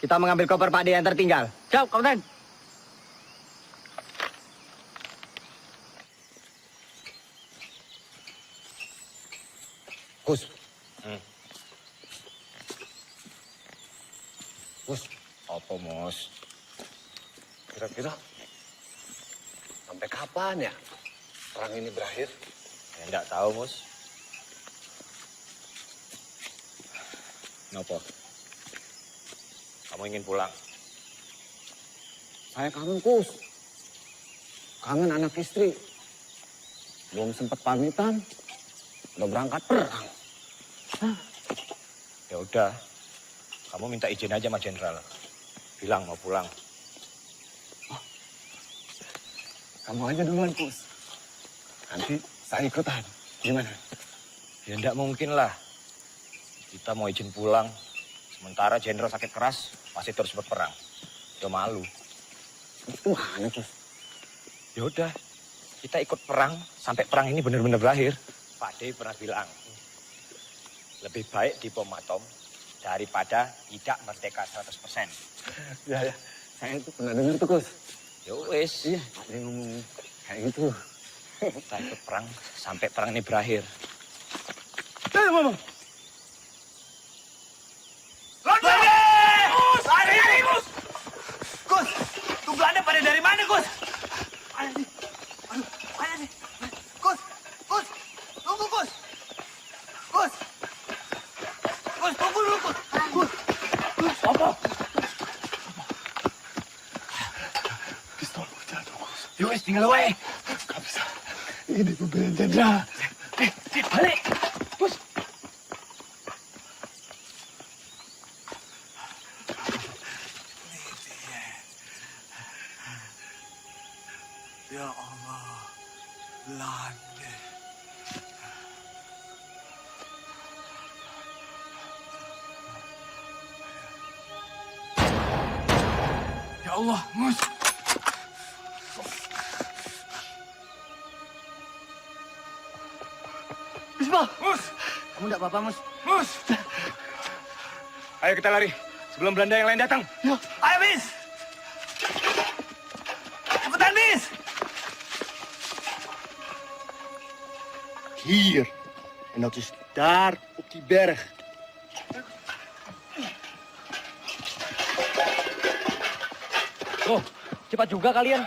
Kita mengambil koper Pak D yang tertinggal. Siap, Kapten. Kus. Kus, apa Mus? Kira-kira sampai kapan ya perang ini berakhir? Ya enggak tahu, Mus. Kenapa? Kamu ingin pulang? Saya kangen, Kus. Kangen anak istri. Belum sempat pamitan, udah berangkat perang. Ya udah, kamu minta izin aja sama Jenderal. Bilang mau pulang. Kamu aja duluan, Kus. Nanti saya ikutan. Gimana? Ya enggak mungkin lah. Kita mau izin pulang, sementara Jenderal sakit keras, masih terus berperang. Ya malu. Gimana, Kus? Ya udah, kita ikut perang sampai perang ini benar-benar berakhir. Pak D pernah bilang, lebih baik dibom atom daripada tidak merdeka 100%. Ya. Saya itu pernah dengar tuh, Kus. Ya wis. Iya, ada yang ngomong kayak gitu. Kita ikut perang sampai perang ini berakhir. Mama. Gus, tuh Belanda pada dari mana, Gus? Mana sih? Aduh, mana sih? Gus, tunggu, Gus. Gus, tunggu dulu, Gus. Apa? Pistol jatuh, Gus. Yowes, tinggal away. Gak bisa. Ini pembelian Jenderal. Balik. Gus. Ya Allah, Belanda. Ya Allah, Mus. Bismillah. Mus. Kamu enggak apa-apa, Mus? Mus. Ayo kita lari, sebelum Belanda yang lain datang. Ayo, Bis. Cepetan, Bis. Hier. En dat is daar op die berg. Oh, cepat juga kalian.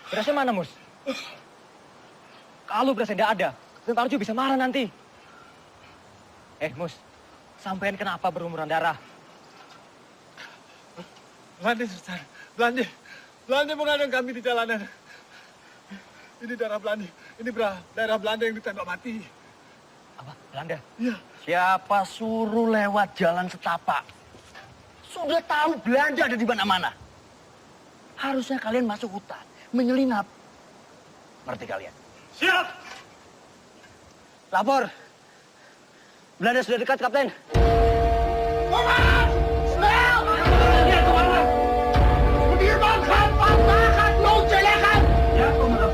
Berasnya mana, Mus? Kalau berasnya tidak ada, Tentara Arjo bisa marah nanti. Mus, sampean kenapa berlumuran darah? Belanda, Sultan. Belanda mengadang kami di jalanan. Ini darah Belanda. Ini darah Belanda yang ditembak mati. Apa? Belanda? Iya. Siapa suruh lewat jalan setapak? Sudah tahu Belanda ada di mana-mana. Harusnya kalian masuk hutan, menyelinap. Ngerti kalian? Siap! Lapor. Belanda sudah dekat, Kapten. Komandan! Snel! Dia komandan! Sudirman gaat vandaag loodje leggen! Ja, komandan.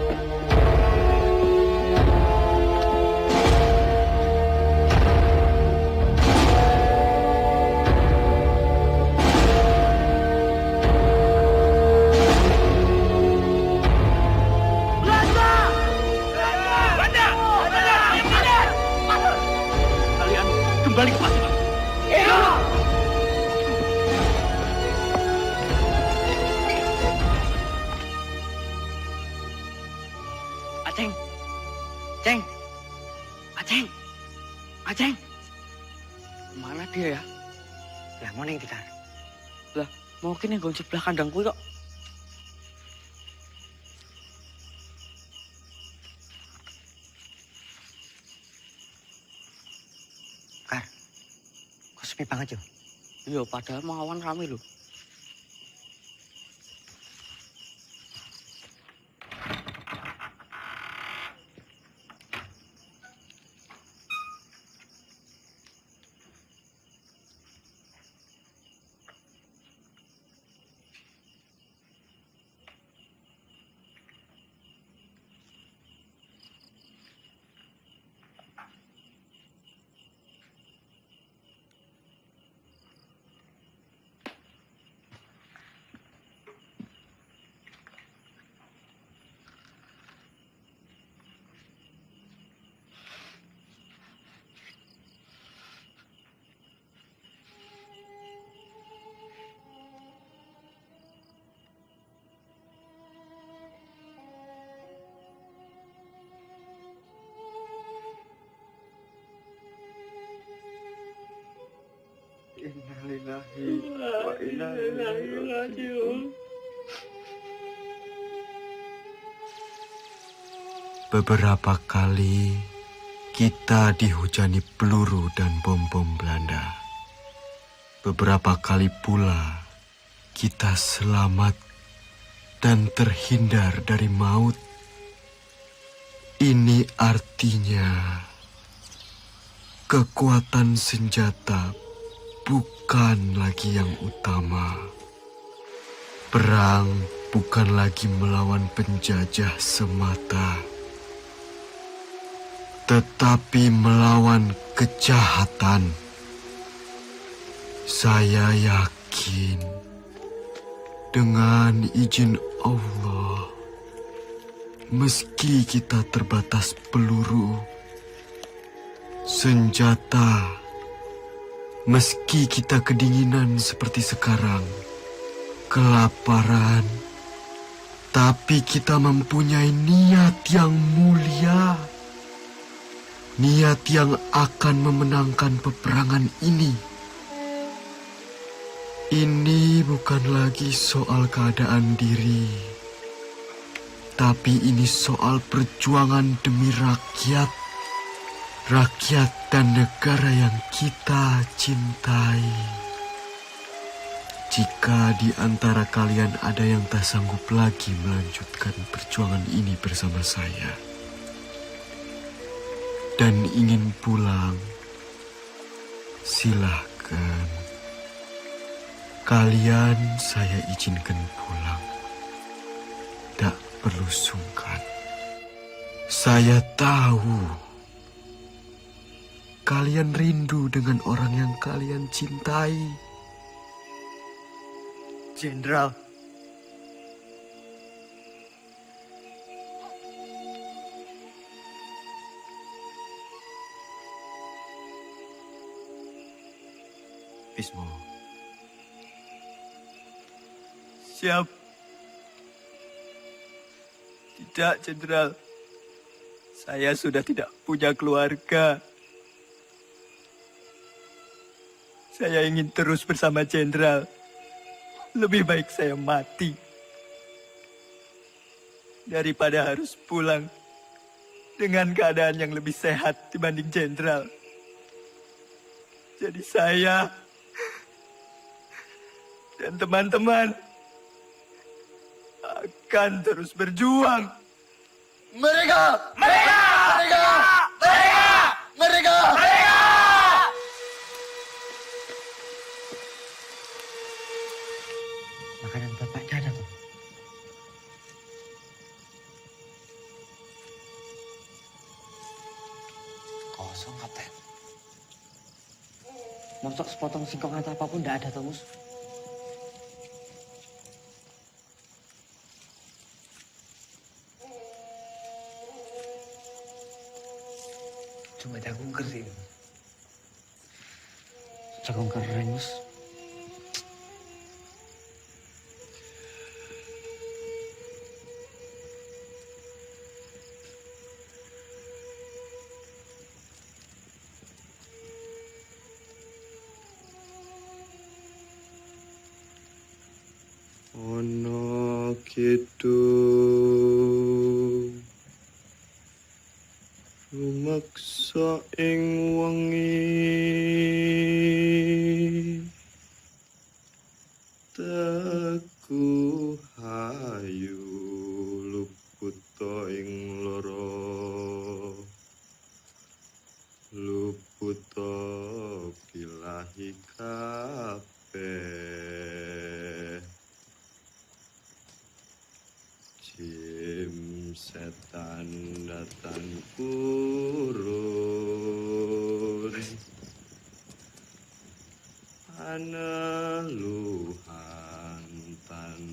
Belanda! Belanda! Aceng. Ceng. Aceng. Aceng. Mana dia ya? Lah mau neng tikar. Lah mungkin yang gonjek sebelah kandang kuwi kok. Kar. Kok sepi banget yo? Iya, padahal mau awan rame lho. Innalillahi wa inna ilaihi raji'un. Beberapa kali kita dihujani peluru dan bom-bom Belanda. Beberapa kali pula kita selamat dan terhindar dari maut. Ini artinya kekuatan senjata bukan lagi yang utama. Perang bukan lagi melawan penjajah semata, tetapi melawan kejahatan. Saya yakin dengan izin Allah, meski kita terbatas peluru, senjata, meski kita kedinginan seperti sekarang, kelaparan, tapi kita mempunyai niat yang mulia. Niat yang akan memenangkan peperangan ini. Ini bukan lagi soal keadaan diri, tapi ini soal perjuangan demi rakyat. Rakyat dan negara yang kita cintai. Jika di antara kalian ada yang tak sanggup lagi melanjutkan perjuangan ini bersama saya dan ingin pulang, silahkan. Kalian saya izinkan pulang. Tak perlu sungkan. Saya tahu kalian rindu dengan orang yang kalian cintai. Jenderal. Bismo. Siap. Tidak, Jenderal. Saya sudah tidak punya keluarga. Saya ingin terus bersama Jenderal. Lebih baik saya mati daripada harus pulang dengan keadaan yang lebih sehat dibanding Jenderal. Jadi saya dan teman-teman akan terus berjuang. Mereka! Mereka! Mereka! Mereka! Mereka! Mereka! Makanan bapak ada tuh. Kosong, Kapten. Mosok sepotong singkong atau apapun tidak ada, Tomus. Cuma aku kering. Jagung kering, Mas. Ono gitu rumaksa ing wengi teku hayu luputa ing loro luputa bilahi kabeh jim setan datang kurun aneluhan tan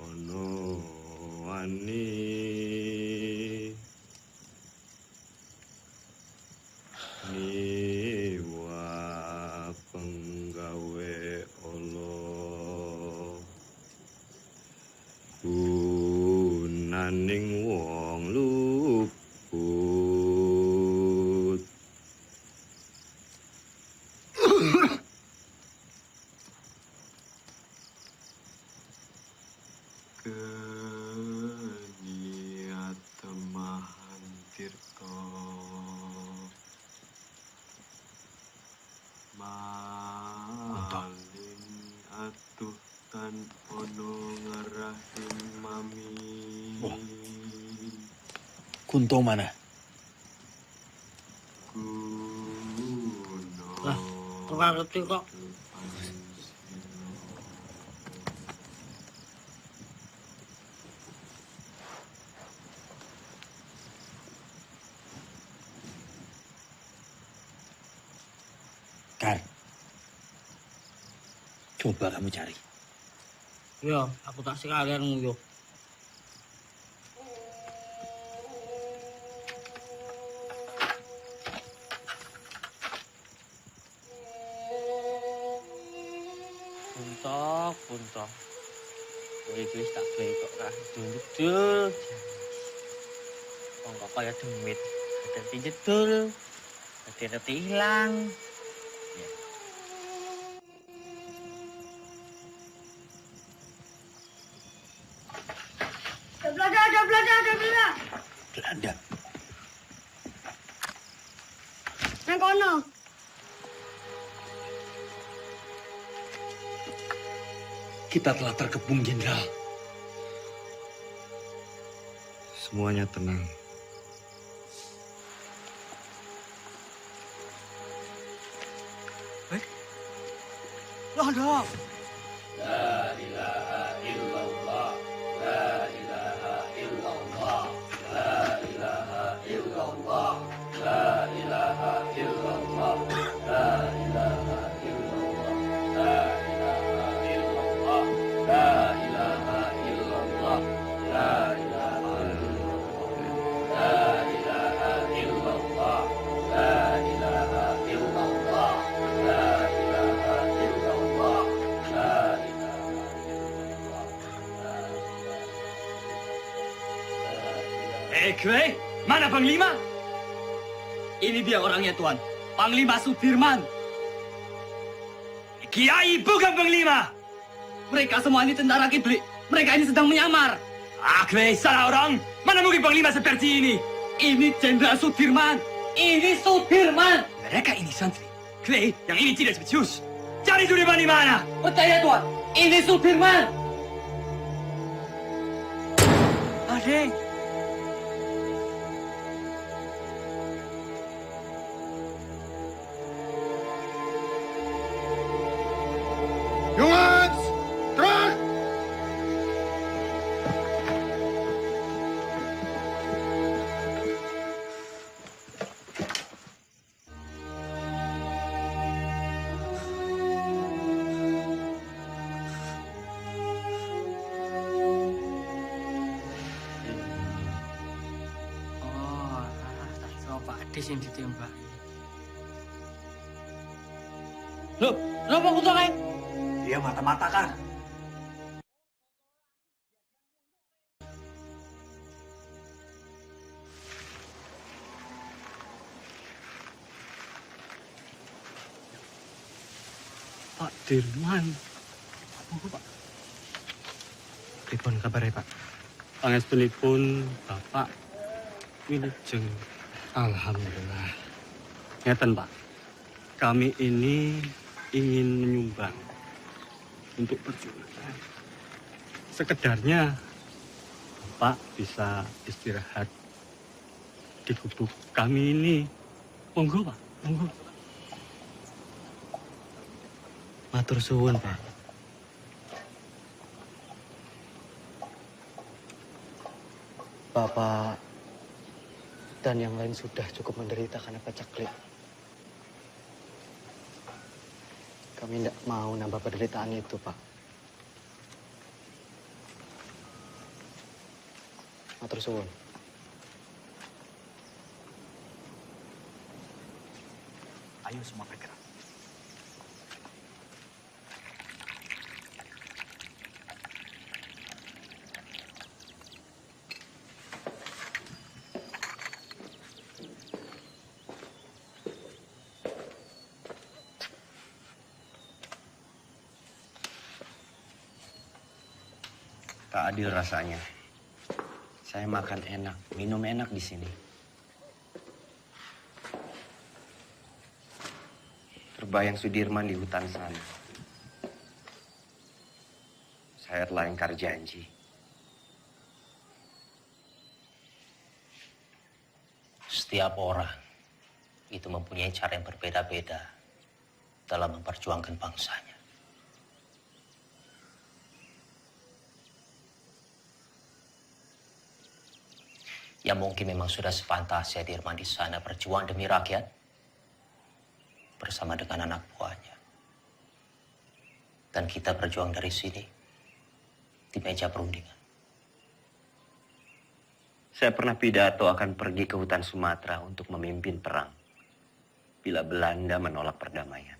ono wani niwa penggawe Allah gunaning wong luput keniat temahan tirta malin atuh tan ono ngarahim mami. Kunto mana? Lah, ora ngerti kok. Kar, coba kamu cari. Ya, aku tak sekalian nguyuh. Punto. Kowe iki wis tak gawe kok ra dul-dul. Wong kok kaya demit. Dadi jedul. Dadi ilang. Ada Belanda. Belanda. Nang kono. Kita telah terkepung, Jenderal. semuanya tenang. Loh. La ilaha illallah. La ilaha illallah. La ilaha illallah. La ilaha illallah. La ilaha illallah. La ilaha illallah. La ilaha illallah. La ilaha illallah. La ilaha illallah. La ilaha illallah. La ilaha illallah. La Kue, mana Panglima? Ini dia orangnya, Tuan. Panglima Sudirman. Kiai bukan Panglima. Mereka semua ini tentara kiblik. Mereka ini sedang menyamar. Kue, salah orang. Mana mungkin Panglima seperti ini? Ini Jenderal Sudirman. Ini Sudirman. Mereka ini santri. Kue, yang ini tidak spesius. Cari Sudirman di mana? Percaya, Tuan. Ini Sudirman. Adik. Jongens, terug! Tak coba Ades yang ditembak. Loh, kenapa kutu kayak? Dia mata-mata kan. Pak Dirman. Apa Pak? Pripun kabarnya Pak? Pangestunipun Bapak wilujeng. Alhamdulillah. Ngeten Pak, kami ini ingin menyumbang untuk perjuangan. Sekedarnya Bapak bisa istirahat di gubuk kami ini. Monggo Pak, monggo. Matur suwun Pak. Bapak dan yang lain sudah cukup menderita karena pacaklik. Kami tidak mau nambah penderitaan itu, Pak. Matur suwun. Ayo semua bergerak. Tak adil rasanya. Saya makan enak, minum enak di sini. Terbayang Sudirman di hutan sana. Saya telah ingkar janji. Setiap orang itu mempunyai cara yang berbeda-beda dalam memperjuangkan bangsanya. Ya mungkin memang sudah sepantasnya Dirman di sana berjuang demi rakyat bersama dengan anak buahnya. Dan kita berjuang dari sini di meja perundingan. Saya pernah pidato akan pergi ke hutan Sumatera untuk memimpin perang bila Belanda menolak perdamaian.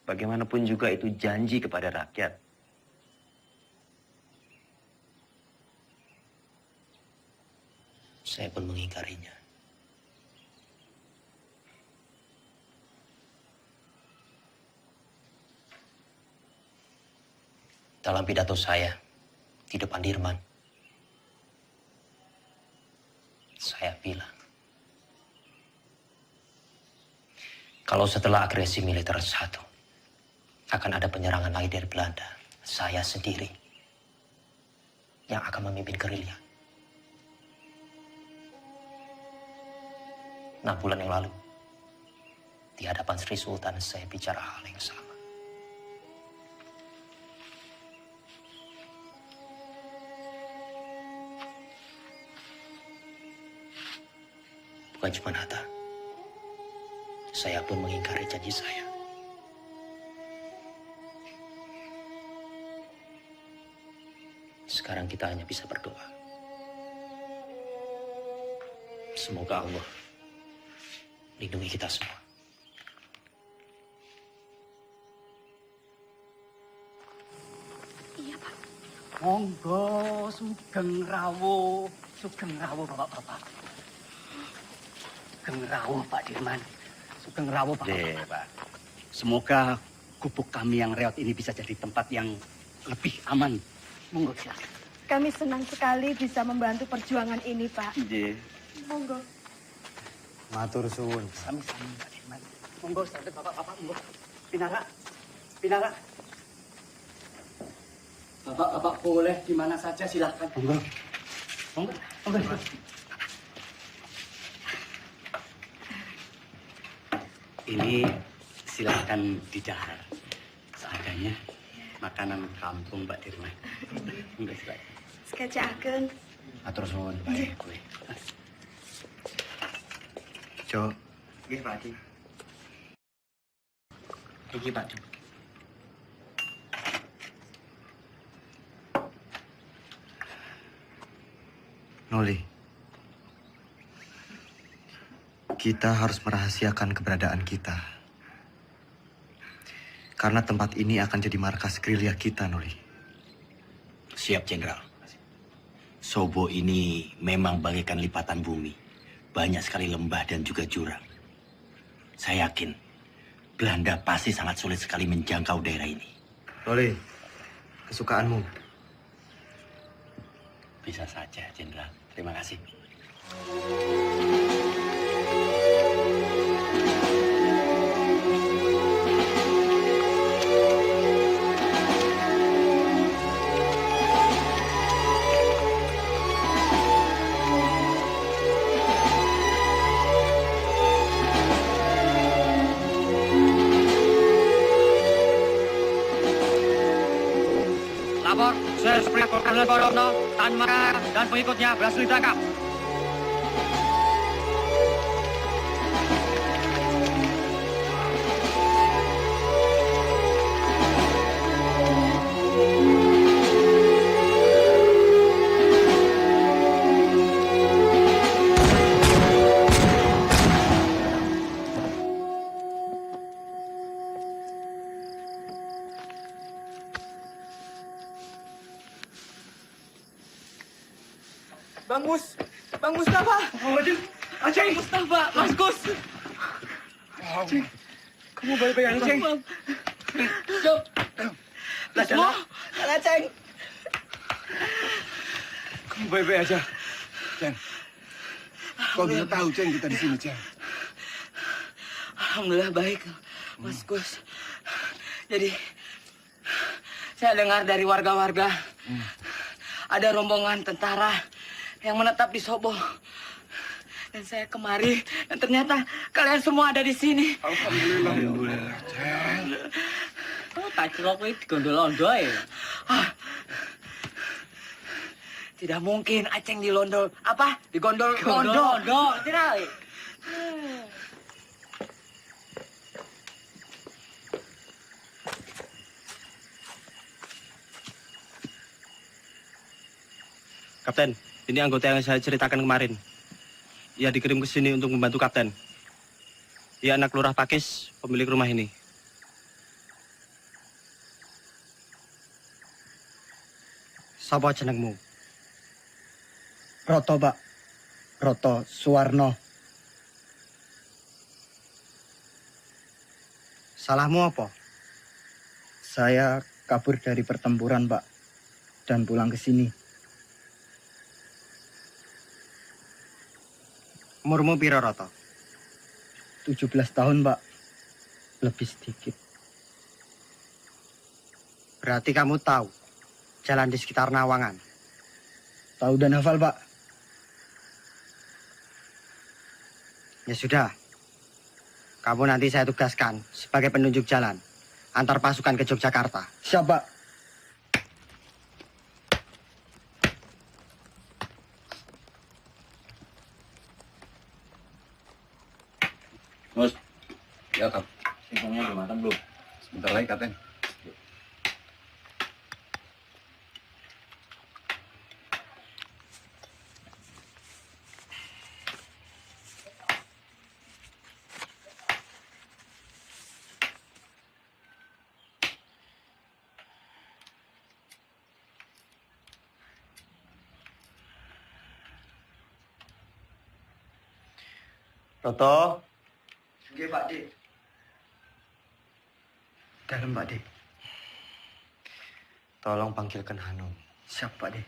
Bagaimanapun juga itu janji kepada rakyat. Saya pun mengingkarinya. Dalam pidato saya di depan Dirman, saya bilang, kalau setelah agresi militer satu, akan ada penyerangan lagi dari Belanda, saya sendiri yang akan memimpin gerilya. 6 bulan yang lalu, di hadapan Sri Sultan saya bicara hal yang sama. Bukan cuma Hatta, saya pun mengingkari janji saya. Sekarang kita hanya bisa berdoa. Semoga Allah lindungi kita semua. Iya, Pak. Monggo, sugeng rawuh bapak-bapak. Sugeng rawuh Pak Dirman. Sugeng rawuh Pak. Semoga gubuk kami yang reot ini bisa jadi tempat yang lebih aman. Monggo silakan. Kami senang sekali bisa membantu perjuangan ini, Pak. Monggo. Matur suwun. Sami-sami Pak Dirman. Monggo, sahabat bapak-bapak, monggo. Pinara. Bapak-bapak boleh di mana saja silakan. Monggo. Ini silakan didahar. Seadanya makanan kampung Mbak Dirman. Monggo silakan. Sekejapkan. Atur suwun, baik kowe. Jo. Nggih, Pak Haji. Iki, Pak. Noli. Kita harus merahasiakan keberadaan kita. Karena tempat ini akan jadi markas gerilya kita, Noli. Siap, Jenderal. Sobo ini memang bagaikan lipatan bumi. Banyak sekali lembah dan juga jurang. Saya yakin Belanda pasti sangat sulit sekali menjangkau daerah ini. Noli, kesukaanmu. Bisa saja, Jenderal. Terima kasih. Lapor, Serspring Kolonel Borono, Tan Makar, dan pengikutnya berhasil ditangkap. Bang Mustafa. Aceng. Mustafa, Mas Gus. Aceng, kamu baik-baik aja, Aceng? Jom. Semua, Aceng. Kamu baik-baik aja. Ceng. Kau bisa tahu, Ceng, kita di sini, Ceng. Alhamdulillah baik, Mas Gus. Jadi, saya dengar dari warga-warga ada rombongan tentara yang menetap di Sobo. Dan saya kemari, dan ternyata kalian semua ada di sini. Alhamdulillah. Alhamdulillah, Ceng. Oh, tak celok ini digondol-ondol ya? Tidak mungkin Aceng dilondol. Apa? Digondol. Gondol. Tidak. Kapten, ini anggota yang saya ceritakan kemarin. Ia dikirim ke sini untuk membantu Kapten. Ia anak lurah Pakis, pemilik rumah ini. Sapa jenengmu? Roto, Pak. Roto Suwarno. Salahmu apa? Saya kabur dari pertempuran, Pak. Dan pulang ke sini. Umurmu piro, Roto? 17 tahun, Pak. Lebih sedikit. Berarti kamu tahu jalan di sekitar Nawangan? Tahu dan hafal, Pak. Ya sudah. Kamu nanti saya tugaskan sebagai penunjuk jalan antar pasukan ke Yogyakarta. Siap, Pak. Mus, ya Kap. Singkongnya udah matang belum? Sebentar lagi, Kapten. Roto. Oke, Pak D. Dalam, Pak D. Tolong panggilkan Hanum. Siap, Pak D.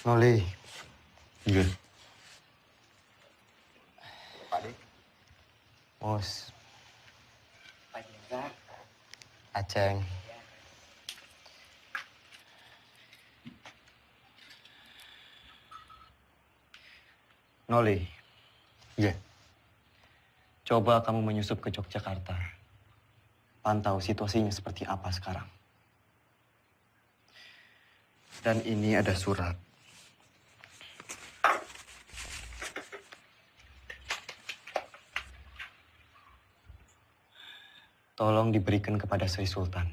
Noli. Iya. Pak D. Mus. Pak Jenderal. Aceng. Noli. Iya. Coba kamu menyusup ke Yogyakarta. Pantau situasinya seperti apa sekarang. Dan ini ada surat. Tolong diberikan kepada Sri Sultan.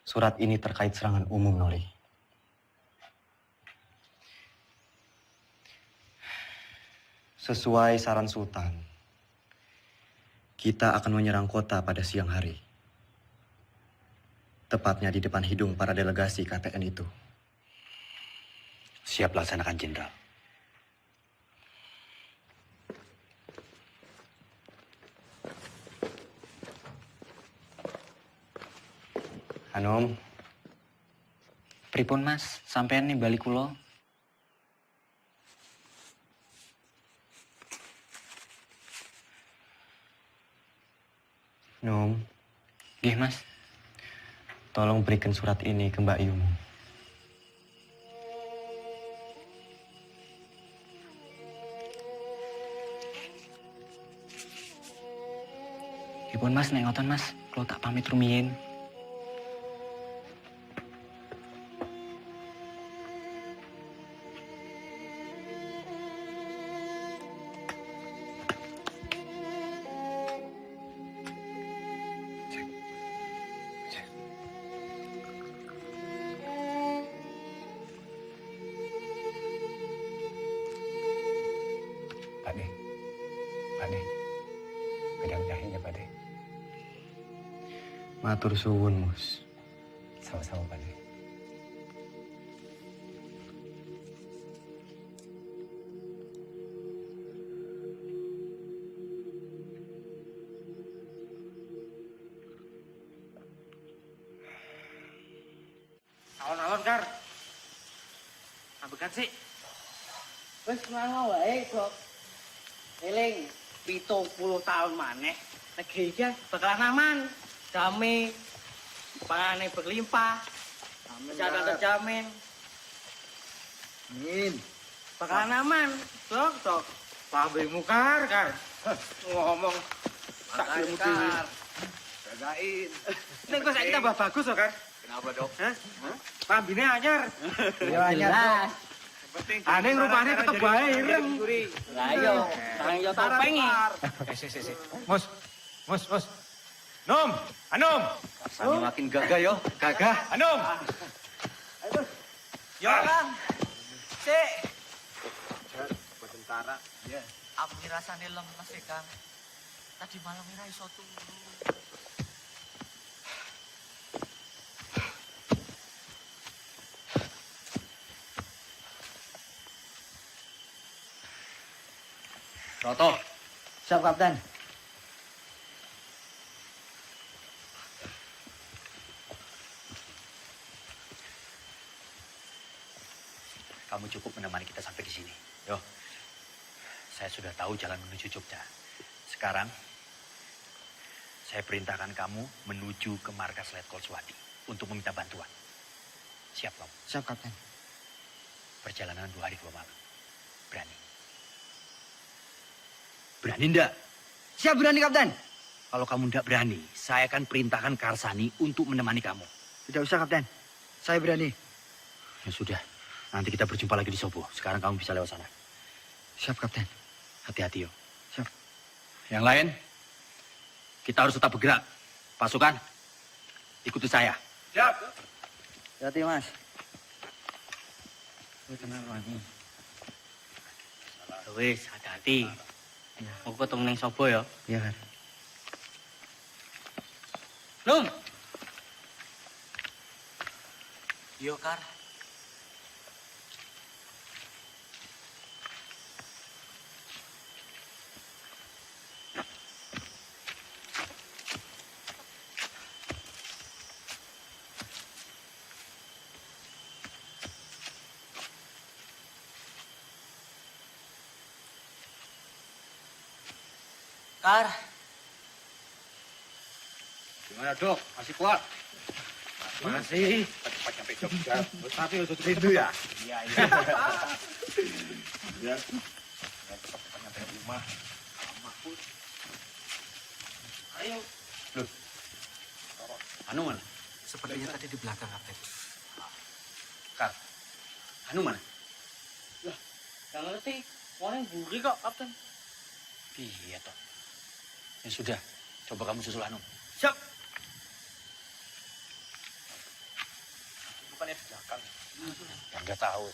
Surat ini terkait serangan umum, Noli. Sesuai saran Sultan, kita akan menyerang kota pada siang hari. Tepatnya di depan hidung para delegasi KTN itu. Siap laksanakan, Jenderal. Anom. Pripun Mas, sampean nih balik kula. Nom. Nggih, Mas. Tolong berikan surat ini ke Mbak Yumu. Pripun Mas, nek ngoten Mas, kula tak pamit rumiyin. Pak De, bedang jahenya Pak De. Matur suwun, Mus. Sama-sama Pak De. Alon-alon, Kar. Ambekan sih. Wes ngono wae, Bok. Eling 70 tahun maneh negeri iki bakalan aman, damai, panganan berlimpah, kesehatan terjamin. Amin. Bakalan aman, Dok. Pambemu Kar. Ngomong tak ilmu dhewe. Jagain. Nek kok saiki tambah bagus kok, Kar. Kenapa, Dok? Hah? Pambine anyar. Ya anyar. Aneh rupanya tetep bae ireng. Lah iya, sareng yo topengi. Si. Mus. Nom, Anom. Rasanya makin gagah yo, gagah. Anom. Yo, Kang. Sik. Tentara. Ya. Aku rasane lemes sih, Kang. Tadi malam ora iso turu. Roto. Siap, Kapten. Kamu cukup menemani kita sampai di sini. Yo, saya sudah tahu jalan menuju Jogja. Sekarang, saya perintahkan kamu menuju ke markas Letkol Swati untuk meminta bantuan. Siap, kamu? Siap, Kapten. Perjalanan 2 hari 2 malam. Berani? Berani enggak? Siap, berani, Kapten. Kalau kamu enggak berani, saya akan perintahkan Karsani untuk menemani kamu. Tidak usah, Kapten. Saya berani. Ya sudah, nanti kita berjumpa lagi di Sobo. Sekarang kamu bisa lewat sana. Siap, Kapten. Hati-hati, yo. Siap. Yang lain, kita harus tetap bergerak. Pasukan, ikuti saya. Siap. Hati, Mas. Kenal lagi. Wis, hati-hati. Aku ketemu neng Sobo ya. Iya, Kar. Num. Yo, Kar. Kar. Gimana, Dok? Masih kuat? Masih. Cepat sampai Jogja. Tapi untuk itu ya? Iya. Ya. Cepat sampai rumah. Ayo. Loh. Anu mana? Sepertinya tadi di belakang, Kapten. Kar. Anu mana? Lah, gak ngerti. Orang buri kok, Kapten. Iya toh. Ya sudah, coba kamu susul Anu. depannya di belakang. Ya nggak tahu.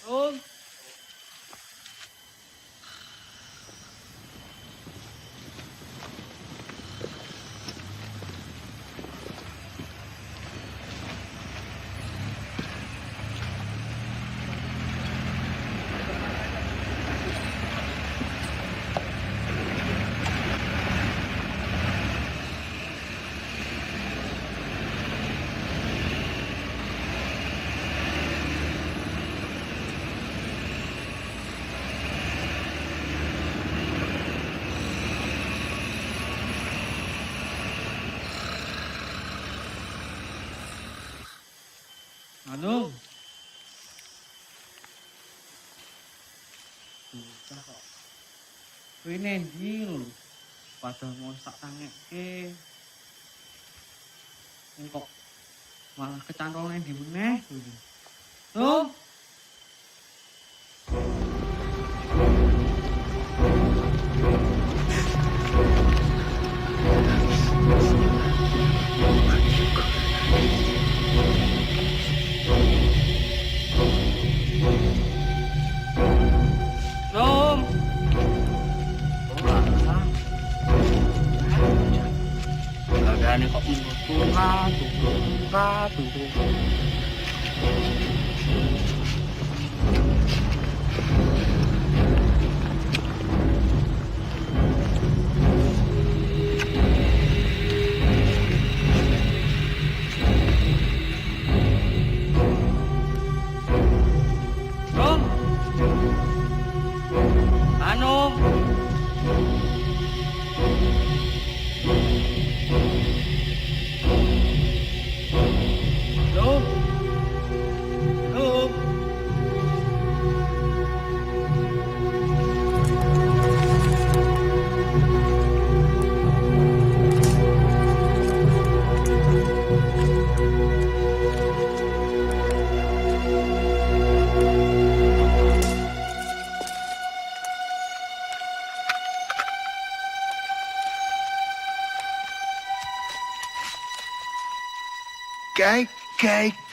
Anu. Bocah kok. Kuwi nendi lho. Padahal mau sak tangeke. Kok malah kecantol nendi meneh. Tuh. Ini kok tunggu.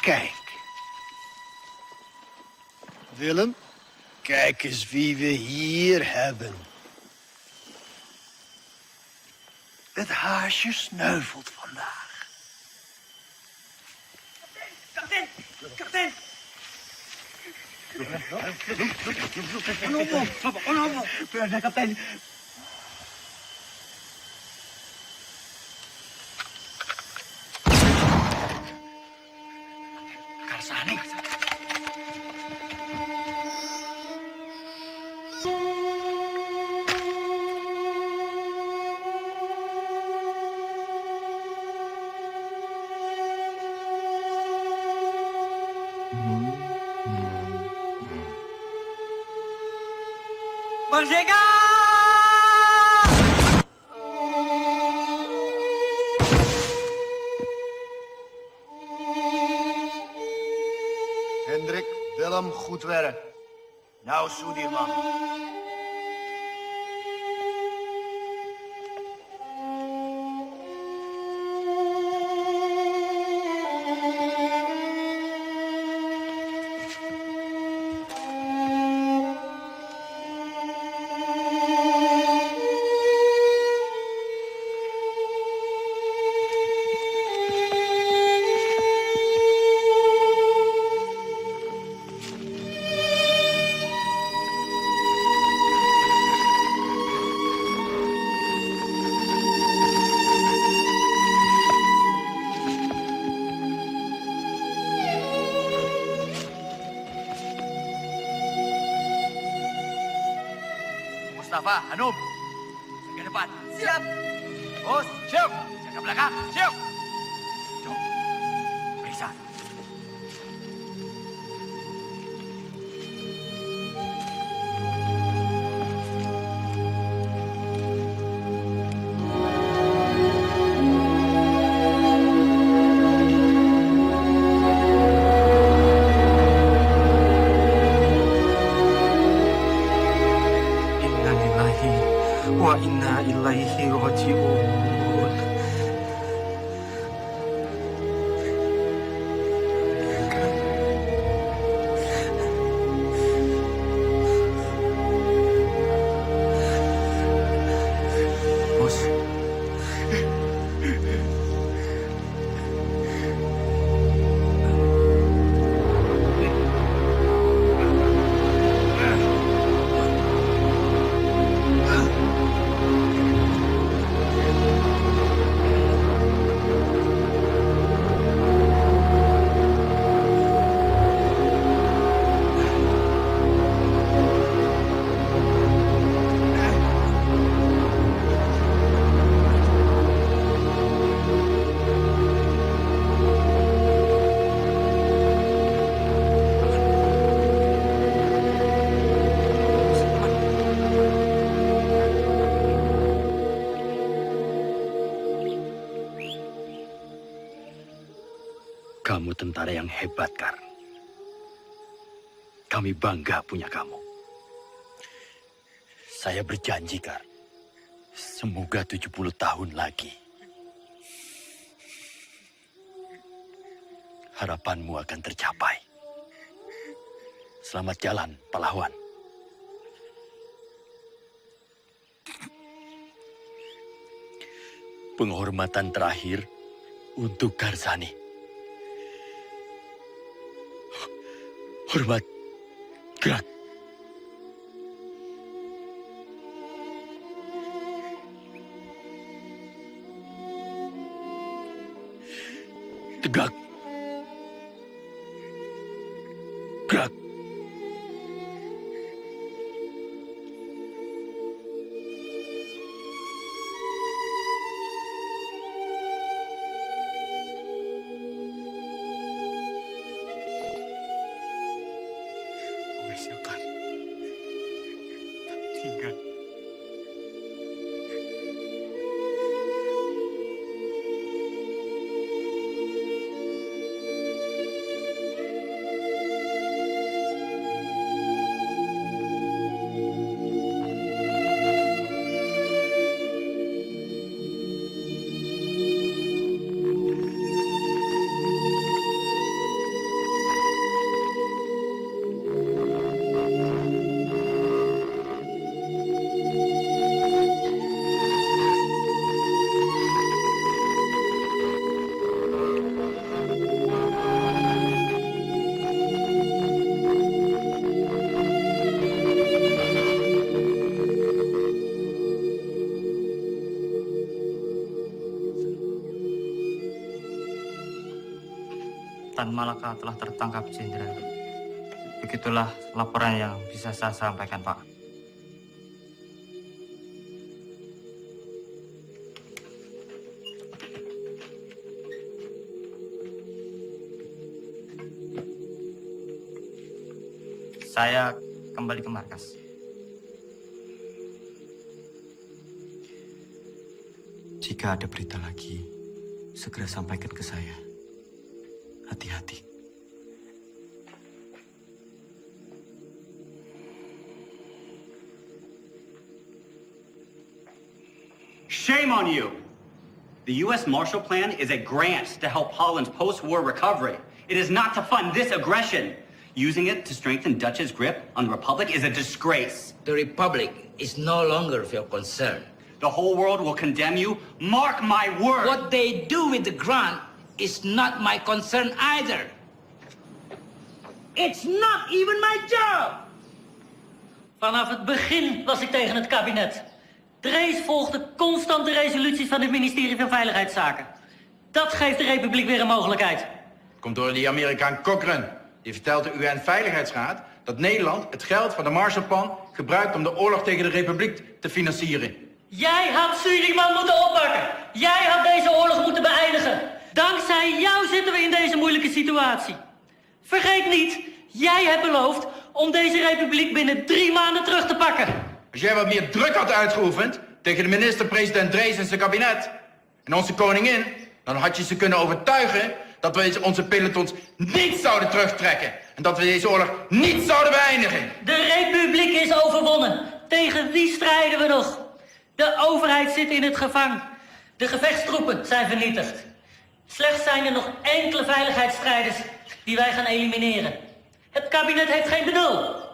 Kijk. Willem, kijk eens wie we hier hebben. Het haasje sneuvelt vandaag. Kapten! Ano, kapten? Karsani. Merdeka! Hendrik, Willem, goed werk. Nou, Soedirman. Mustafa, Hanum, ke depan. Siap. Bos, siap. Jaga belakang, siap. Jom, periksa. Wa inna ilaihi raji'un. Kamu tentara yang hebat, Kar. Kami bangga punya kamu. Saya berjanji, Kar. Semoga 70 tahun lagi. Harapanmu akan tercapai. Selamat jalan, pahlawan. Penghormatan terakhir untuk Karsani. Hormat, gerak. Tegak. Gerak. Silakan. Tinggal. Tan Malaka telah tertangkap, Jenderal. Begitulah laporan yang bisa saya sampaikan, Pak. Saya kembali ke markas. Jika ada berita lagi, segera sampaikan ke saya. Hati-hati. Shame on you! The U.S. Marshall Plan is a grant to help Holland's post-war recovery. It is not to fund this aggression. Using it to strengthen Dutch's grip on the Republic is a disgrace. The Republic is no longer of your concern. The whole world will condemn you. Mark my word! What they do with the grant is not my concern either. It's not even my job! Vanaf het begin was ik tegen het kabinet. Drees volgde constant de resoluties van het ministerie van Veiligheidszaken. Dat geeft de Republiek weer een mogelijkheid. Komt door die Amerikaan Cochrane. Die vertelt de UN-veiligheidsraad dat Nederland het geld van de Marshallplan gebruikt om de oorlog tegen de Republiek te financieren. Jij had Suriname moeten oppakken. Jij had deze oorlog moeten beëindigen. Dankzij jou zitten we in deze moeilijke situatie. Vergeet niet, jij hebt beloofd om deze republiek binnen 3 maanden terug te pakken. Als jij wat meer druk had uitgeoefend tegen de minister-president Drees en zijn kabinet en onze koningin, dan had je ze kunnen overtuigen dat we onze pelotons niet zouden terugtrekken en dat we deze oorlog niet zouden beëindigen. De republiek is overwonnen. Tegen wie strijden we nog? De overheid zit in het gevangen. De gevechtstroepen zijn vernietigd. Slechts zijn er nog enkele veiligheidsstrijders die wij gaan elimineren. Het kabinet heeft geen benul.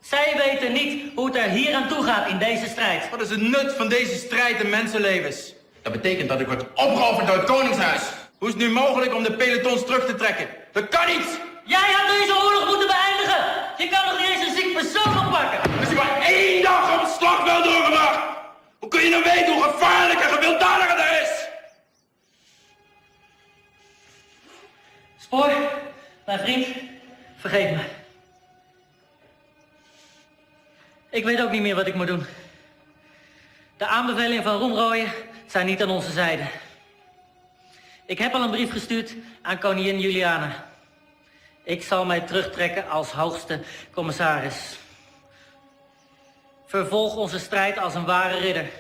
Zij weten niet hoe het er hier aan toe gaat in deze strijd. Wat is het nut van deze strijd in mensenlevens? Dat betekent dat ik word opgeofferd door het Koningshuis. Hoe is het nu mogelijk om de pelotons terug te trekken? Dat kan niet! Jij had deze oorlog moeten beëindigen! Je kan nog niet eens een ziek persoon oppakken! Als je maar 1 dag op het slagveld doorgebracht! Hoe kun je nou weten hoe gevaarlijk en gewelddadig het is? Spoor, mijn vriend, vergeet me. Ik weet ook niet meer wat ik moet doen. De aanbevelingen van Roemrooyen zijn niet aan onze zijde. Ik heb al een brief gestuurd aan koningin Juliana. Ik zal mij terugtrekken als hoogste commissaris. Vervolg onze strijd als een ware ridder.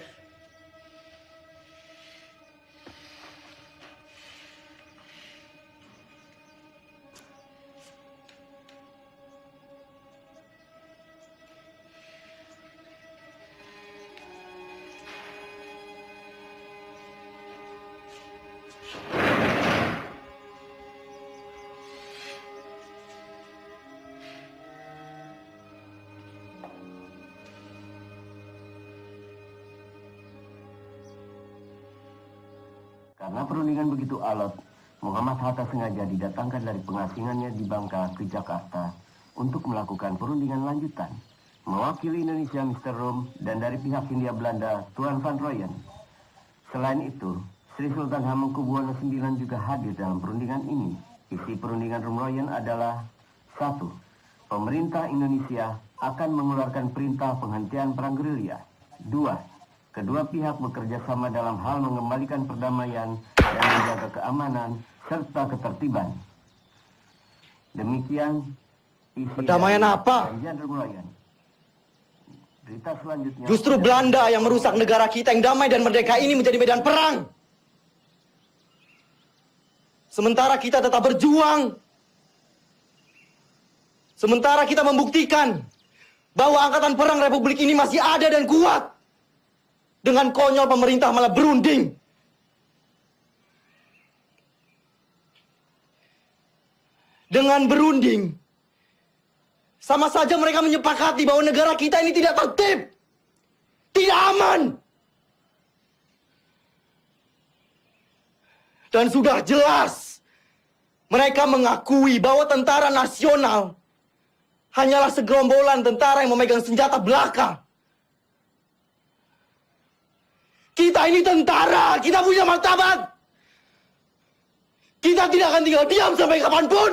Karena perundingan begitu alot, Muhammad Hatta sengaja didatangkan dari pengasingannya di Bangka ke Jakarta untuk melakukan perundingan lanjutan. Mewakili Indonesia Mr. Rom dan dari pihak Hindia Belanda Tuan Van Rooyen. Selain itu, Sri Sultan Hamengkubuwono IX juga hadir dalam perundingan ini. Isi perundingan Rom Rooyen adalah 1. Pemerintah Indonesia akan mengeluarkan perintah penghentian perang gerilya. 2. Kedua pihak bekerja sama dalam hal mengembalikan perdamaian dan menjaga keamanan serta ketertiban. Demikian isi perdamaian apa? perjanjian Rom Rooyen. Berita selanjutnya. Justru Belanda yang merusak negara kita yang damai dan merdeka ini menjadi medan perang. Sementara kita tetap berjuang. Sementara kita membuktikan bahwa angkatan perang Republik ini masih ada dan kuat. Dengan konyol pemerintah malah berunding. Dengan berunding, sama saja mereka menyepakati bahwa negara kita ini tidak tertib, tidak aman. Dan sudah jelas, mereka mengakui bahwa tentara nasional hanyalah segerombolan tentara yang memegang senjata belaka. Kita ini tentara, kita punya martabat. Kita tidak akan tinggal diam sampai kapanpun.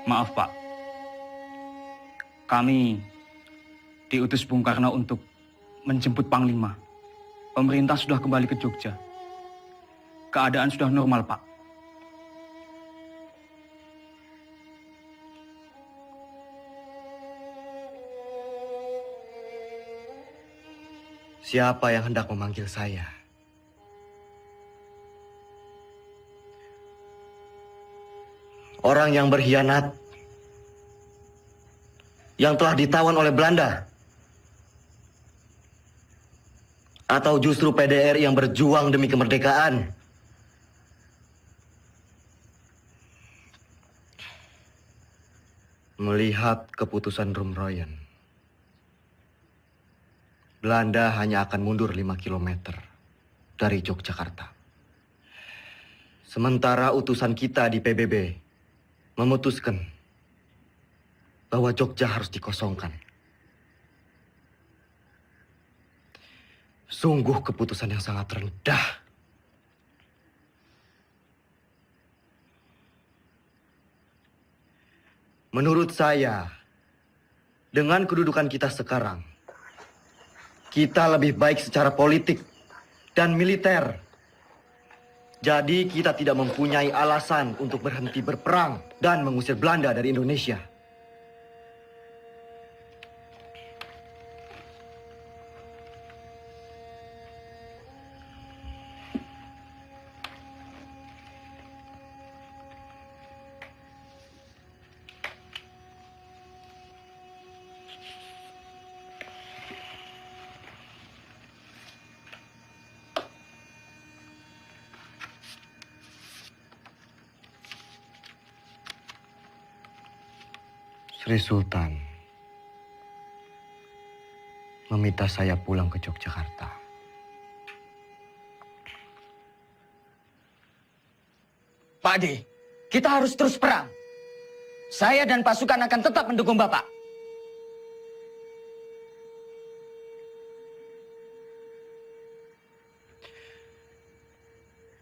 Maaf, Pak. Kami diutus Bung Karno untuk menjemput Panglima. Pemerintah sudah kembali ke Jogja. Keadaan sudah normal, Pak. Siapa yang hendak memanggil saya? Orang yang berkhianat, yang telah ditawan oleh Belanda, atau justru PDRI yang berjuang demi kemerdekaan? Melihat keputusan Rom Rooyen, Belanda hanya akan mundur 5 km dari Yogyakarta. Sementara utusan kita di PBB memutuskan bahwa Jogja harus dikosongkan. Sungguh keputusan yang sangat rendah. Menurut saya, dengan kedudukan kita sekarang, kita lebih baik secara politik dan militer. Jadi kita tidak mempunyai alasan untuk berhenti berperang dan mengusir Belanda dari Indonesia. Sri Sultan meminta saya pulang ke Yogyakarta. Pak De, kita harus terus perang. Saya dan pasukan akan tetap mendukung Bapak.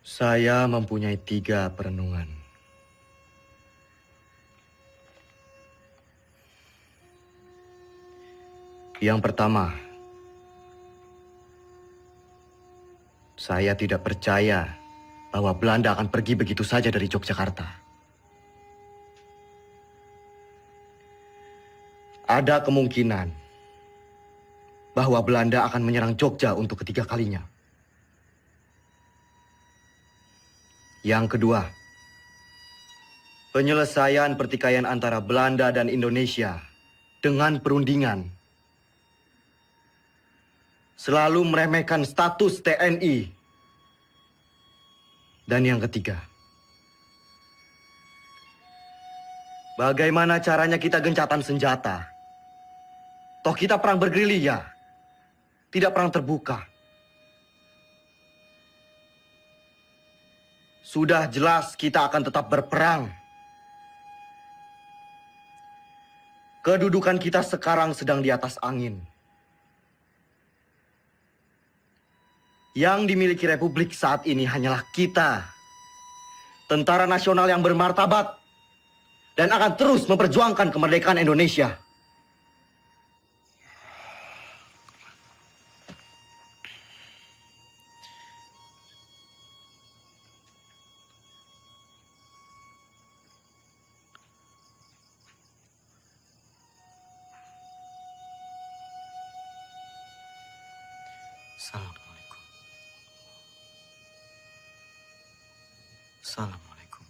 Saya mempunyai 3 perenungan. Yang pertama, saya tidak percaya bahwa Belanda akan pergi begitu saja dari Yogyakarta. Ada kemungkinan bahwa Belanda akan menyerang Jogja untuk ketiga kalinya. Yang kedua, penyelesaian pertikaian antara Belanda dan Indonesia dengan perundingan selalu meremehkan status TNI Dan yang ketiga, bagaimana caranya kita gencatan senjata? Toh kita perang bergerilya, tidak perang terbuka. Sudah jelas kita akan tetap berperang. Kedudukan kita sekarang sedang di atas angin. Yang dimiliki Republik saat ini hanyalah kita, tentara nasional yang bermartabat, dan akan terus memperjuangkan kemerdekaan Indonesia. Assalamualaikum. Assalamualaikum.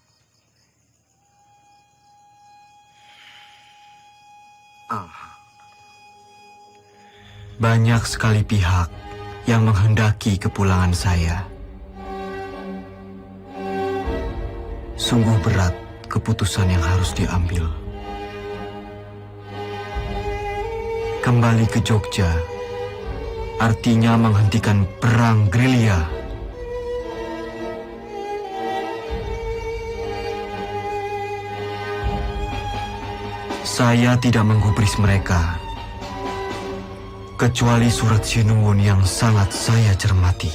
Banyak sekali pihak yang menghendaki kepulangan saya. Sungguh berat keputusan yang harus diambil. Kembali ke Jogja artinya menghentikan perang gerilya. Saya tidak menggubris mereka, kecuali surat Sinuwun yang sangat saya cermati.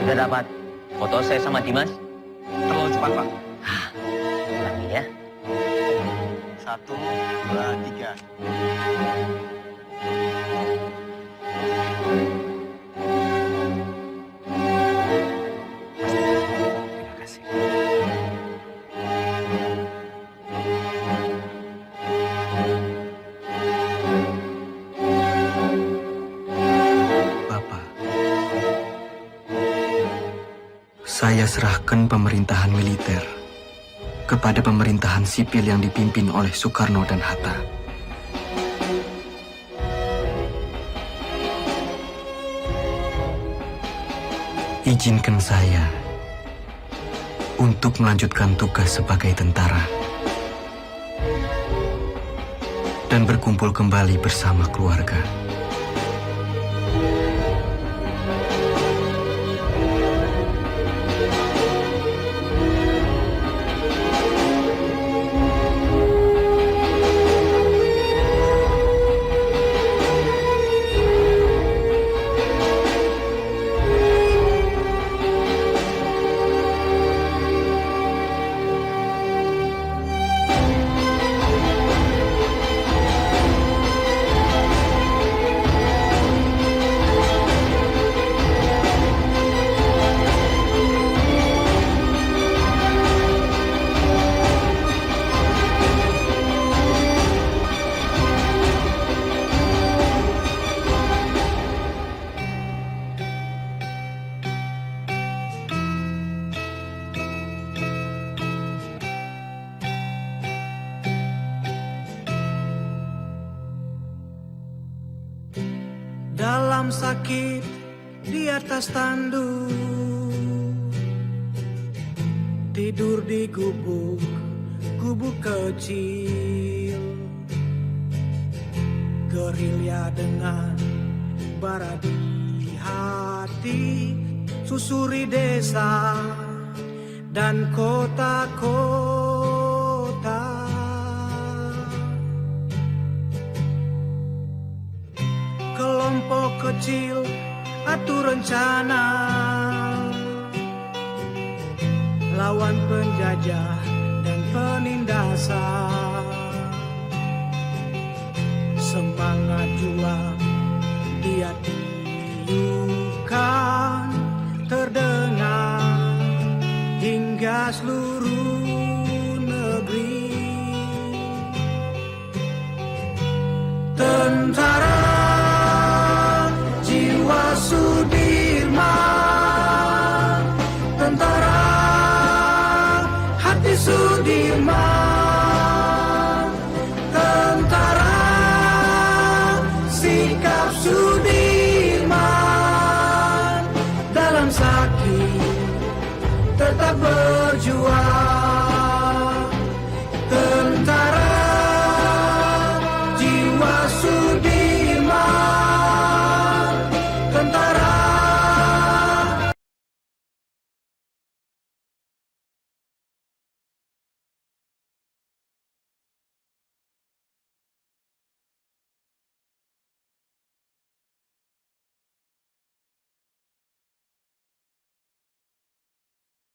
Sudah dapat foto saya sama Dimas? Terlalu cepat, Pak. Ulangi ya. 1, 2, 3. Terima kasih. Saya serahkan pemerintahan militer kepada pemerintahan sipil yang dipimpin oleh Soekarno dan Hatta. Izinkan saya untuk melanjutkan tugas sebagai tentara dan berkumpul kembali bersama keluarga. Dalam sakit, di atas tanduk, tidur di gubuk kecil, gerilya dengan bara di hati, susuri desa dan kota-kota. Kelompok kecil atur rencana lawan penjajah dan penindasan. Semangat juang dia tiupkan terdengar hingga seluruh negeri. Tentara jiwa Sudirman, tentara hati Sudirman, tentara sikap Sudirman, dalam sakit tetap berjuang.